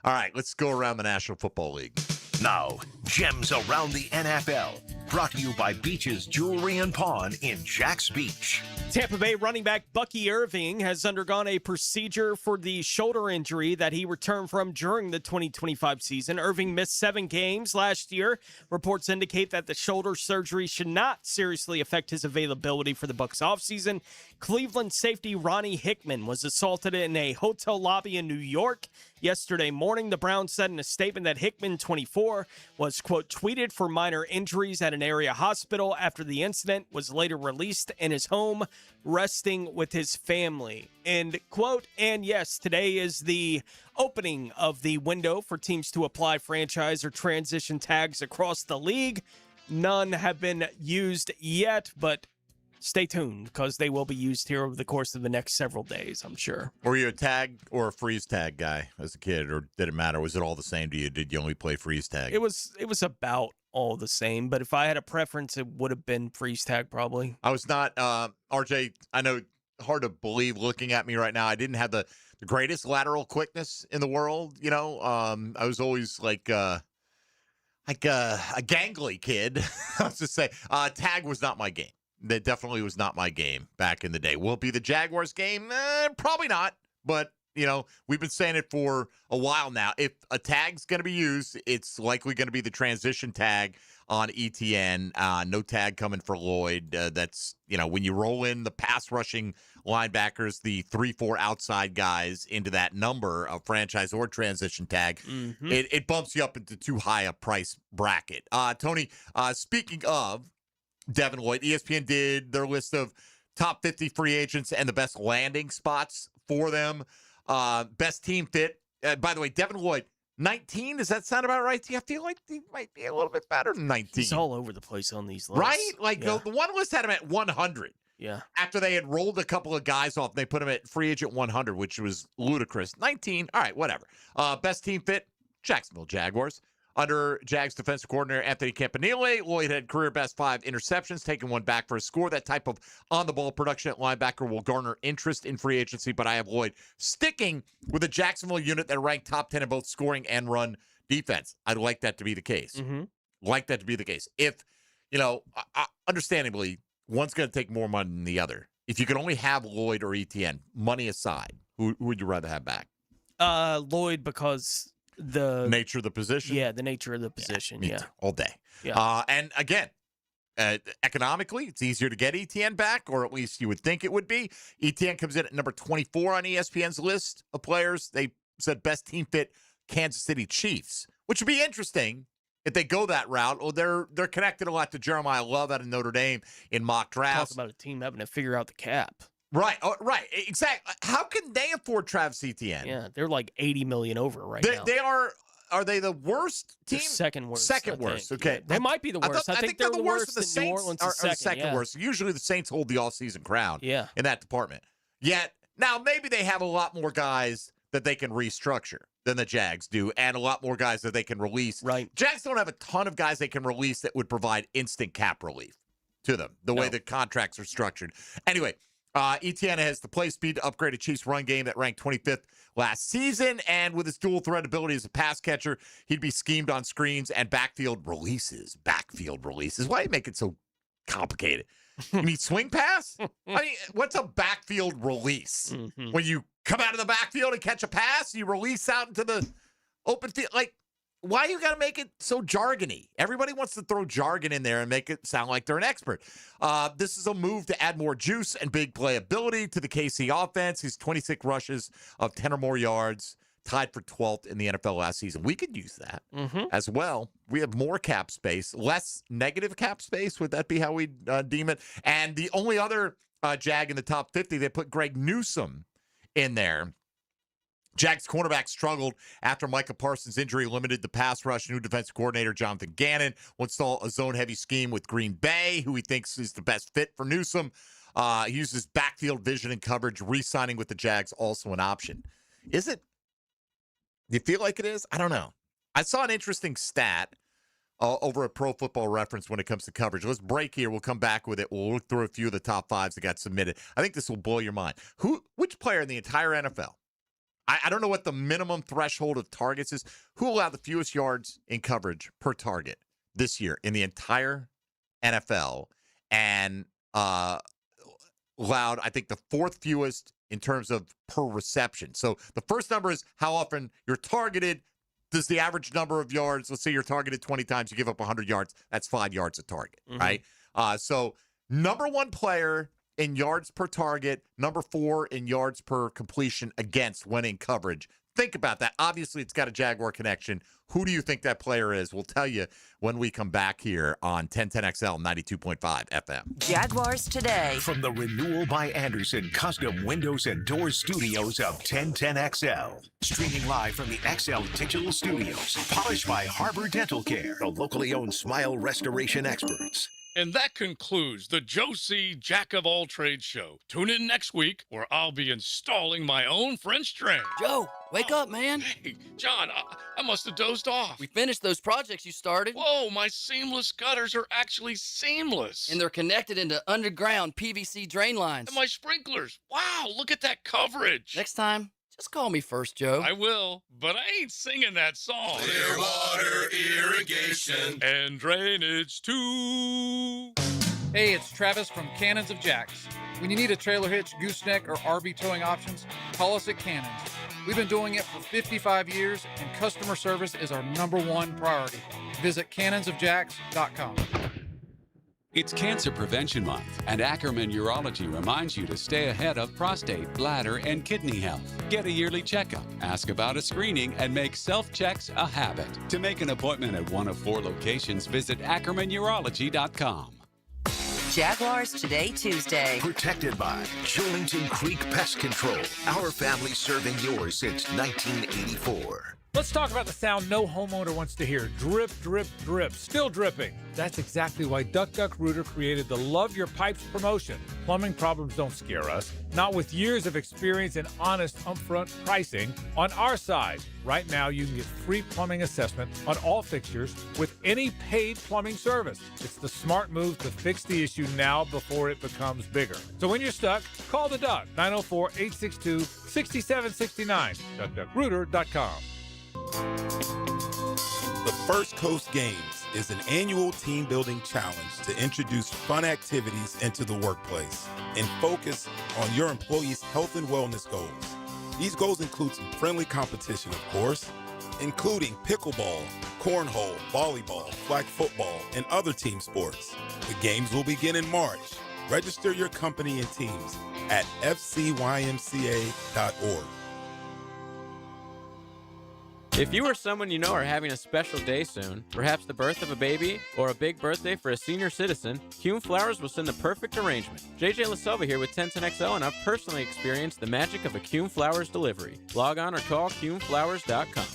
All right, let's go around the National Football League. Now, gems around the NFL. Brought to you by Beach's Jewelry and Pawn in Jacks Beach. Tampa Bay running back Bucky Irving has undergone a procedure for the shoulder injury that he returned from during the 2025 season. Irving missed 7 games last year. Reports indicate that the shoulder surgery should not seriously affect his availability for the Bucs offseason. Cleveland safety Ronnie Hickman was assaulted in a hotel lobby in New York yesterday morning. The Browns said in a statement that Hickman, 24, was, quote, treated for minor injuries at an area hospital after the incident, was later released in his home, resting with his family, end quote. And yes, today is the opening of the window for teams to apply franchise or transition tags across the league. None have been used yet, but stay tuned because they will be used here over the course of the next several days, I'm sure. Were you a tag or a freeze tag guy as a kid, or did it matter? Was it all the same to you? Did you only play freeze tag? It was about all the same, but if I had a preference, it would have been freeze tag probably. I was not, RJ, I know, hard to believe looking at me right now. I didn't have the greatest lateral quickness in the world, you know. I was always like a gangly kid. Let's just say tag was not my game. That definitely was not my game back in the day. Will it be the Jaguars game? Probably not. But, you know, we've been saying it for a while now. If a tag's going to be used, it's likely going to be the transition tag on ETN. No tag coming for Lloyd. That's, you know, when you roll in the pass rushing linebackers, the 3-4 outside guys into that number of franchise or transition tag, it bumps you up into too high a price bracket. Tony, speaking of Devin Lloyd, ESPN did their list of top 50 free agents and the best landing spots for them. Best team fit By the way, Devin Lloyd, 19. Does that sound about right to you? I feel like he might be a little bit better than 19. He's all over the place on these lists. Right? Like the one list had him at 100. Yeah. After they had rolled a couple of guys off, they put him at free agent 100, which was ludicrous. 19. All right, whatever. Best team fit, Jacksonville Jaguars. Under Jags defensive coordinator Anthony Campanile, Lloyd had career best 5 interceptions, taking one back for a score. That type of on-the-ball production at linebacker will garner interest in free agency, but I have Lloyd sticking with a Jacksonville unit that ranked top 10 in both scoring and run defense. I'd like that to be the case. Like that to be the case. If, understandably, one's going to take more money than the other. If you could only have Lloyd or Etienne, money aside, who would you rather have back? Lloyd, because the nature of the position. Yeah, the nature of the position. Me Yeah, too, all day. Yeah. And again, economically, it's easier to get Etienne back, or at least you would think it would be. Etienne comes in at number 24 on ESPN's list of players. They said best team fit, Kansas City Chiefs, which would be interesting if they go that route. Well, they're connected a lot to Jeremiah Love out of Notre Dame in mock drafts. Talk about a team having to figure out the cap. Right, right, exactly. How can they afford Travis Etienne? Yeah, they're like $80 million over right now. They are. Are they the worst team? They're second worst. Second worst. think. Okay, Yeah, they might be the worst. I think they're the worst. The and Saints New Orleans are is second. Yeah. worst. Usually the Saints hold the all-season crown. Yeah. In that department. Yet now maybe they have a lot more guys that they can restructure than the Jags do, and a lot more guys that they can release. Right. Jags don't have a ton of guys they can release that would provide instant cap relief to them, the way the contracts are structured. Anyway, Etienne has the play speed to upgrade a Chiefs run game that ranked 25th last season, and with his dual threat ability as a pass catcher, he'd be schemed on screens and backfield releases. Why do you make it so complicated? You mean swing pass? I mean, what's a backfield release? When you come out of the backfield and catch a pass, you release out into the open field. Like, why you got to make it so jargony? Everybody wants to throw jargon in there and make it sound like they're an expert. This is a move to add more juice and big playability to the KC offense. He's 26 rushes of 10 or more yards, tied for 12th in the NFL last season. We could use that as well. We have more cap space, less negative cap space. Would that be how we deem it? And the only other Jag in the top 50, they put Greg Newsome in there. Jags cornerback struggled after Micah Parsons' injury limited the pass rush. New defensive coordinator Jonathan Gannon will install a zone-heavy scheme with Green Bay, who he thinks is the best fit for Newsome. He uses backfield vision and coverage. Re-signing with the Jags also an option. Is it? Do you feel like it is? I don't know. I saw an interesting stat over at Pro Football Reference when it comes to coverage. Let's break here. We'll come back with it. We'll look through a few of the top 5s that got submitted. I think this will blow your mind. Which player in the entire NFL, I don't know what the minimum threshold of targets is, who allowed the fewest yards in coverage per target this year in the entire NFL, and allowed, I think, the 4th fewest in terms of per reception. So the first number is how often you're targeted. Does the average number of yards, let's say you're targeted 20 times, you give up 100 yards, that's 5 yards a target, right? So number 1 player in yards per target, number 4 in yards per completion against when in coverage. Think about that. Obviously, it's got a Jaguar connection. Who do you think that player is? We'll tell you when we come back here on 1010XL 92.5 FM. Jaguars Today. From the Renewal by Anderson Custom Windows and Doors Studios of 1010XL. Streaming live from the XL Digital Studios. Polished by Harbor Dental Care, the locally owned smile restoration experts. And that concludes the Joe C. Jack of All Trades show. Tune in next week where I'll be installing my own French drain. Joe, wake up, man. Hey, John, I must have dozed off. We finished those projects you started. Whoa, my seamless gutters are actually seamless. And they're connected into underground PVC drain lines. And my sprinklers. Wow, look at that coverage. Next time, just call me first, Joe. I will, but I ain't singing that song. Clearwater Irrigation and drainage too. Hey, it's Travis from Cannons of Jacks. When you need a trailer hitch, gooseneck, or RV towing options, call us at Cannons. We've been doing it for 55 years, and customer service is our #1 priority. Visit cannonsofjacks.com. It's Cancer Prevention Month, and Ackerman Urology reminds you to stay ahead of prostate, bladder, and kidney health. Get a yearly checkup, ask about a screening, and make self-checks a habit. To make an appointment at one of 4 locations, visit ackermanurology.com. Jaguars Today Tuesday. Protected by Chillington Creek Pest Control. Our family serving yours since 1984. Let's talk about the sound no homeowner wants to hear. Drip, drip, drip. Still dripping. That's exactly why Duck Duck Rooter created the Love Your Pipes promotion. Plumbing problems don't scare us. Not with years of experience and honest upfront pricing on our side. Right now, you can get free plumbing assessment on all fixtures with any paid plumbing service. It's the smart move to fix the issue now before it becomes bigger. So when you're stuck, call the Duck, 904-862-6769, duckduckrooter.com. The First Coast Games is an annual team-building challenge to introduce fun activities into the workplace and focus on your employees' health and wellness goals. These goals include some friendly competition, of course, including pickleball, cornhole, volleyball, flag football, and other team sports. The games will begin in March. Register your company and teams at fcymca.org. If you or someone you know are having a special day soon, perhaps the birth of a baby or a big birthday for a senior citizen, Kuhn Flowers will send the perfect arrangement. JJ LaSilva here with 1010XL, and I've personally experienced the magic of a Kuhn Flowers delivery. Log on or call KuhnFlowers.com.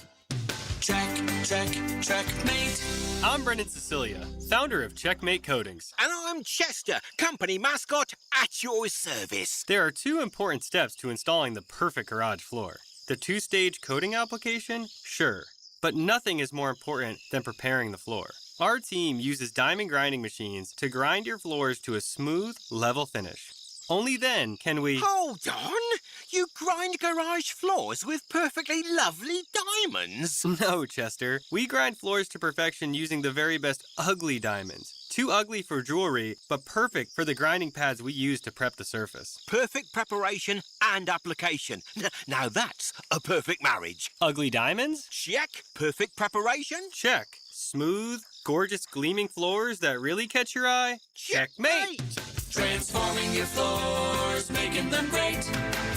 Checkmate. I'm Brendan Cecilia, founder of Checkmate Coatings. And I'm Chester, company mascot at your service. There are two important steps to installing the perfect garage floor. The two-stage coating application? Sure. But nothing is more important than preparing the floor. Our team uses diamond grinding machines to grind your floors to a smooth, level finish. Only then can we... Hold on! You grind garage floors with perfectly lovely diamonds? No, Chester. We grind floors to perfection using the very best ugly diamonds. Too ugly for jewelry, but perfect for the grinding pads we use to prep the surface. Perfect preparation and application. Now that's a perfect marriage. Ugly diamonds? Check. Perfect preparation? Check. Smooth, gorgeous gleaming floors that really catch your eye? Checkmate! Transforming your floors, making them great.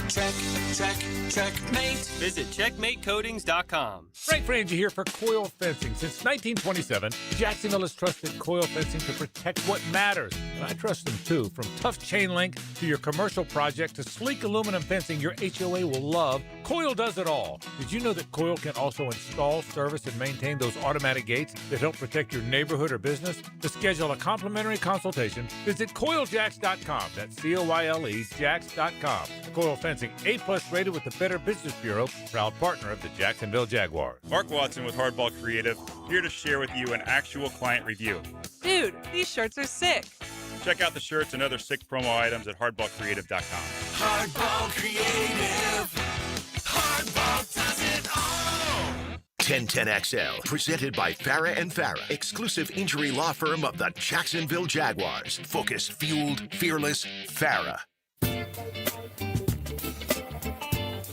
Checkmate. Visit checkmatecoatings.com. Frank Frangie here for Coil Fencing. Since 1927, Jacksonville has trusted Coil Fencing to protect what matters. And I trust them too. From tough chain link to your commercial project to sleek aluminum fencing your HOA will love, Coil does it all. Did you know that Coil can also install, service, and maintain those automatic gates that help protect your neighborhood or business? To schedule a complimentary consultation, visit CoilJacks.com. That's COYLE Jacks.com. Coil Fencing, A+ rated with the Better Business Bureau, proud partner of the Jacksonville Jaguars. Mark Watson with Hardball Creative, here to share with you an actual client review. Dude, these shirts are sick. Check out the shirts and other sick promo items at hardballcreative.com. Hardball Creative. Hardball does it all. 1010XL, presented by Farah and Farah, exclusive injury law firm of the Jacksonville Jaguars. Focused, fueled, fearless, Farah.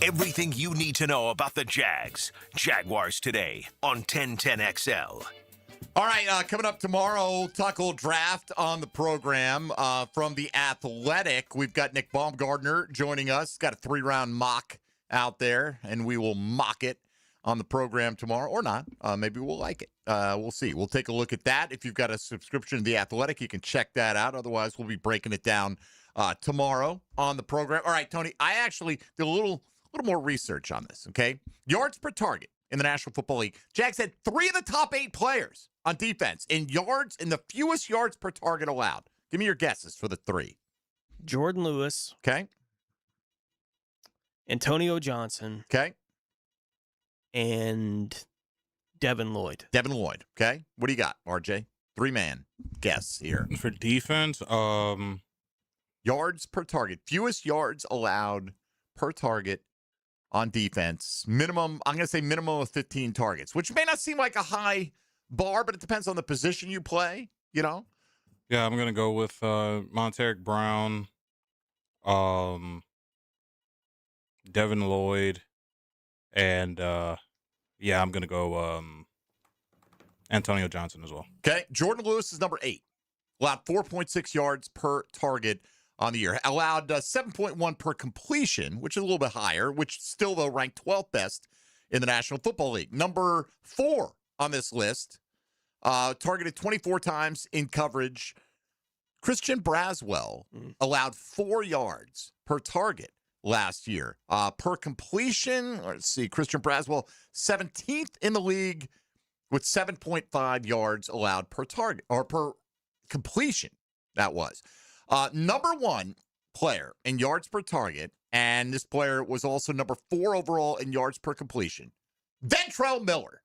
Everything you need to know about the Jags. Jaguars Today on 1010XL. All right, coming up tomorrow, talk a little draft on the program from The Athletic. We've got Nick Baumgardner joining us. Got a 3-round mock out there, and we will mock it on the program tomorrow, or not. Maybe we'll like it. We'll see. We'll take a look at that. If you've got a subscription to The Athletic, you can check that out. Otherwise, we'll be breaking it down tomorrow on the program. All right, Tony, I actually did a little more research on this, okay? Yards per target in the National Football League. Jags had 3 of the top 8 players on defense in yards, in the fewest yards per target allowed. Give me your guesses for the 3. Jordan Lewis. Okay. Antonio Johnson. Okay. And Devin Lloyd. Devin Lloyd. Okay. What do you got, RJ? 3-man guess here. For defense, yards per target. Fewest yards allowed per target on defense. Minimum, I'm going to say minimum of 15 targets, which may not seem like a high bar, but it depends on the position you play, you know? Yeah, I'm going to go with Monteric Brown, Devin Lloyd, and I'm going to go Antonio Johnson as well. Okay. Jordan Lewis is number 8. Allowed 4.6 yards per target on the year. Allowed 7.1 per completion, which is a little bit higher, which still, though, ranked 12th best in the National Football League. Number 4 on this list, targeted 24 times in coverage, Christian Braswell allowed 4 yards per target last year. Per completion, let's see, Christian Braswell, 17th in the league with 7.5 yards allowed per target, or per completion, that was. Number 1 player in yards per target, and this player was also number 4 overall in yards per completion, Ventrell Miller.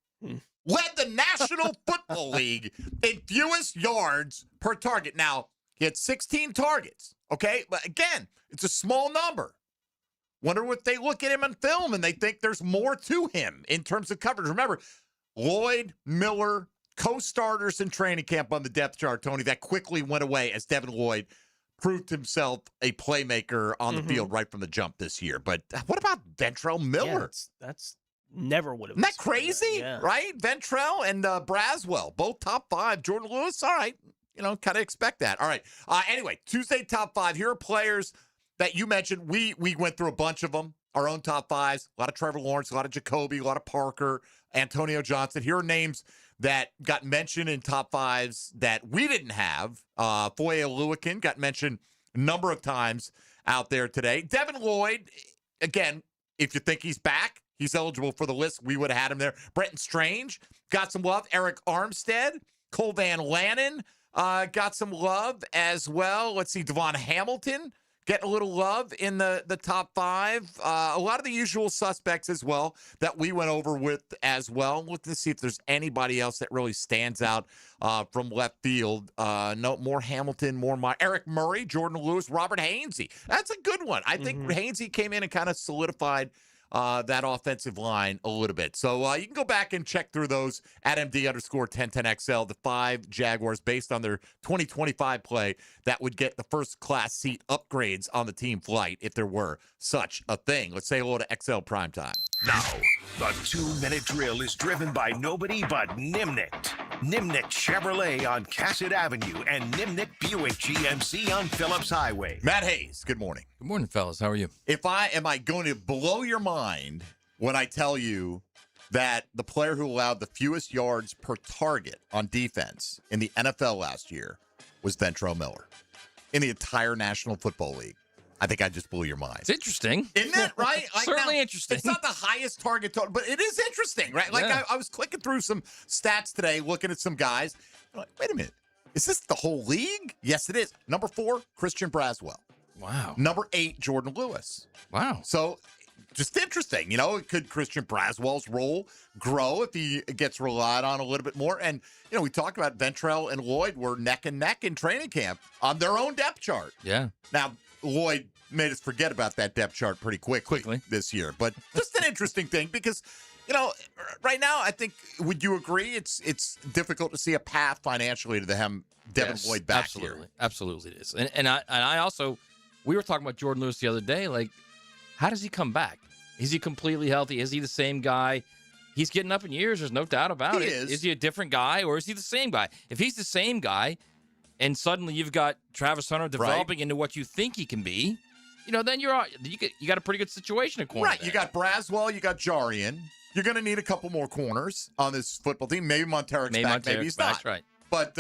Led the National Football League in fewest yards per target. Now, he had 16 targets, okay? But again, it's a small number. Wonder if they look at him on film and they think there's more to him in terms of coverage. Remember, Lloyd, Miller, co-starters in training camp on the depth chart, Tony, that quickly went away as Devin Lloyd proved himself a playmaker on the field right from the jump this year. But what about Ventrell Miller? Yeah, that's never would have. Isn't that crazy? Yeah. Right? Ventrell and Braswell, both top 5. Jordan Lewis, all right. Kind of expect that. All right. Anyway, Tuesday top 5. Here are players that you mentioned. We went through a bunch of them, our own top 5s. A lot of Trevor Lawrence, a lot of Jacoby, a lot of Parker, Antonio Johnson. Here are names that got mentioned in top 5s that we didn't have. Foye Oluokun got mentioned a number of times out there today. Devin Lloyd, again, if you think he's back, he's eligible for the list. We would have had him there. Brenton Strange got some love. Eric Armstead, Cole Van Lannon got some love as well. Let's see, Devon Hamilton getting a little love in the top 5. A lot of the usual suspects as well that we went over with as well. Look to see if there's anybody else that really stands out from left field. No, more Hamilton, more Eric Murray, Jordan Lewis, Robert Hainsey. That's a good one. I think Hainsey came in and kind of solidified that offensive line a little bit. So you can go back and check through those at MD_1010XL, the 5 Jaguars based on their 2025 play that would get the first class seat upgrades on the team flight if there were such a thing. Let's say hello to XL Primetime. Now, the 2-minute drill is driven by nobody but Nimnicht. Nimnicht Chevrolet on Cassett Avenue and Nimnicht Buick GMC on Phillips Highway. Matt Hayes, good morning. Good morning, fellas. How are you? Am I going to blow your mind when I tell you that the player who allowed the fewest yards per target on defense in the NFL last year was Ventrell Miller in the entire National Football League? I think I just blew your mind. It's interesting. Isn't it, right? Certainly interesting. It's not the highest target total, but it is interesting, right? Like I was clicking through some stats today, looking at some guys. I'm like, wait a minute. Is this the whole league? Yes, it is. Number 4, Christian Braswell. Wow. Number 8, Jordan Lewis. Wow. So just interesting. Could Christian Braswell's role grow if he gets relied on a little bit more? And, we talked about Ventrell and Lloyd were neck and neck in training camp on their own depth chart. Yeah. Now, Lloyd made us forget about that depth chart pretty quickly this year. But just an interesting thing because, right now, I think, would you agree it's difficult to see a path financially to Devin Lloyd back absolutely. here? Absolutely it is. And I also, we were talking about Jordan Lewis the other day, like, how does he come back? Is he completely healthy? Is he the same guy? He's getting up in years. There's no doubt about it. Is he a different guy or is he the same guy? If he's the same guy and suddenly you've got Travis Hunter developing into what you think he can be, then you got a pretty good situation at cornerback. Right. You got Braswell. You got Jarian. You're going to need a couple more corners on this football team. Maybe Monteric's back. Maybe he's not. Right. But,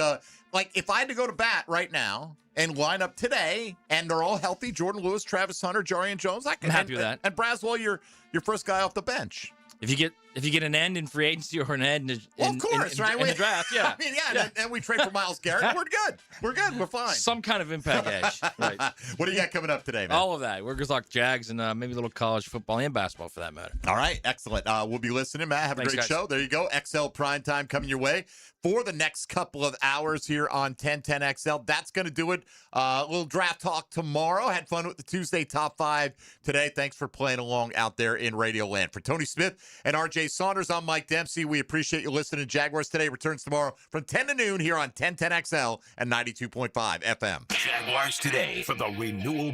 if I had to go to bat right now and line up today, and they're all healthy, Jordan Lewis, Travis Hunter, Jarian Jones, I'm happy with that. And Braswell, your first guy off the bench. If you get an end in free agency or an end in the draft, yeah. I mean, and we trade for Myles Garrett. We're good. We're fine. Some kind of impact edge. Right. What do you got coming up today, man? All of that. We're going to talk Jags and maybe a little college football and basketball for that matter. All right. Excellent. We'll be listening, Matt. Have a great show. There you go. XL Primetime coming your way for the next couple of hours here on 1010XL. That's going to do it. A little draft talk tomorrow. Had fun with the Tuesday Top 5 today. Thanks for playing along out there in Radio Land. For Tony Smith and RJ Saunders, I'm Mike Dempsey. We appreciate you listening. Jaguars Today returns tomorrow from 10 to noon here on 1010XL and 92.5 FM. Jaguars Today for the renewal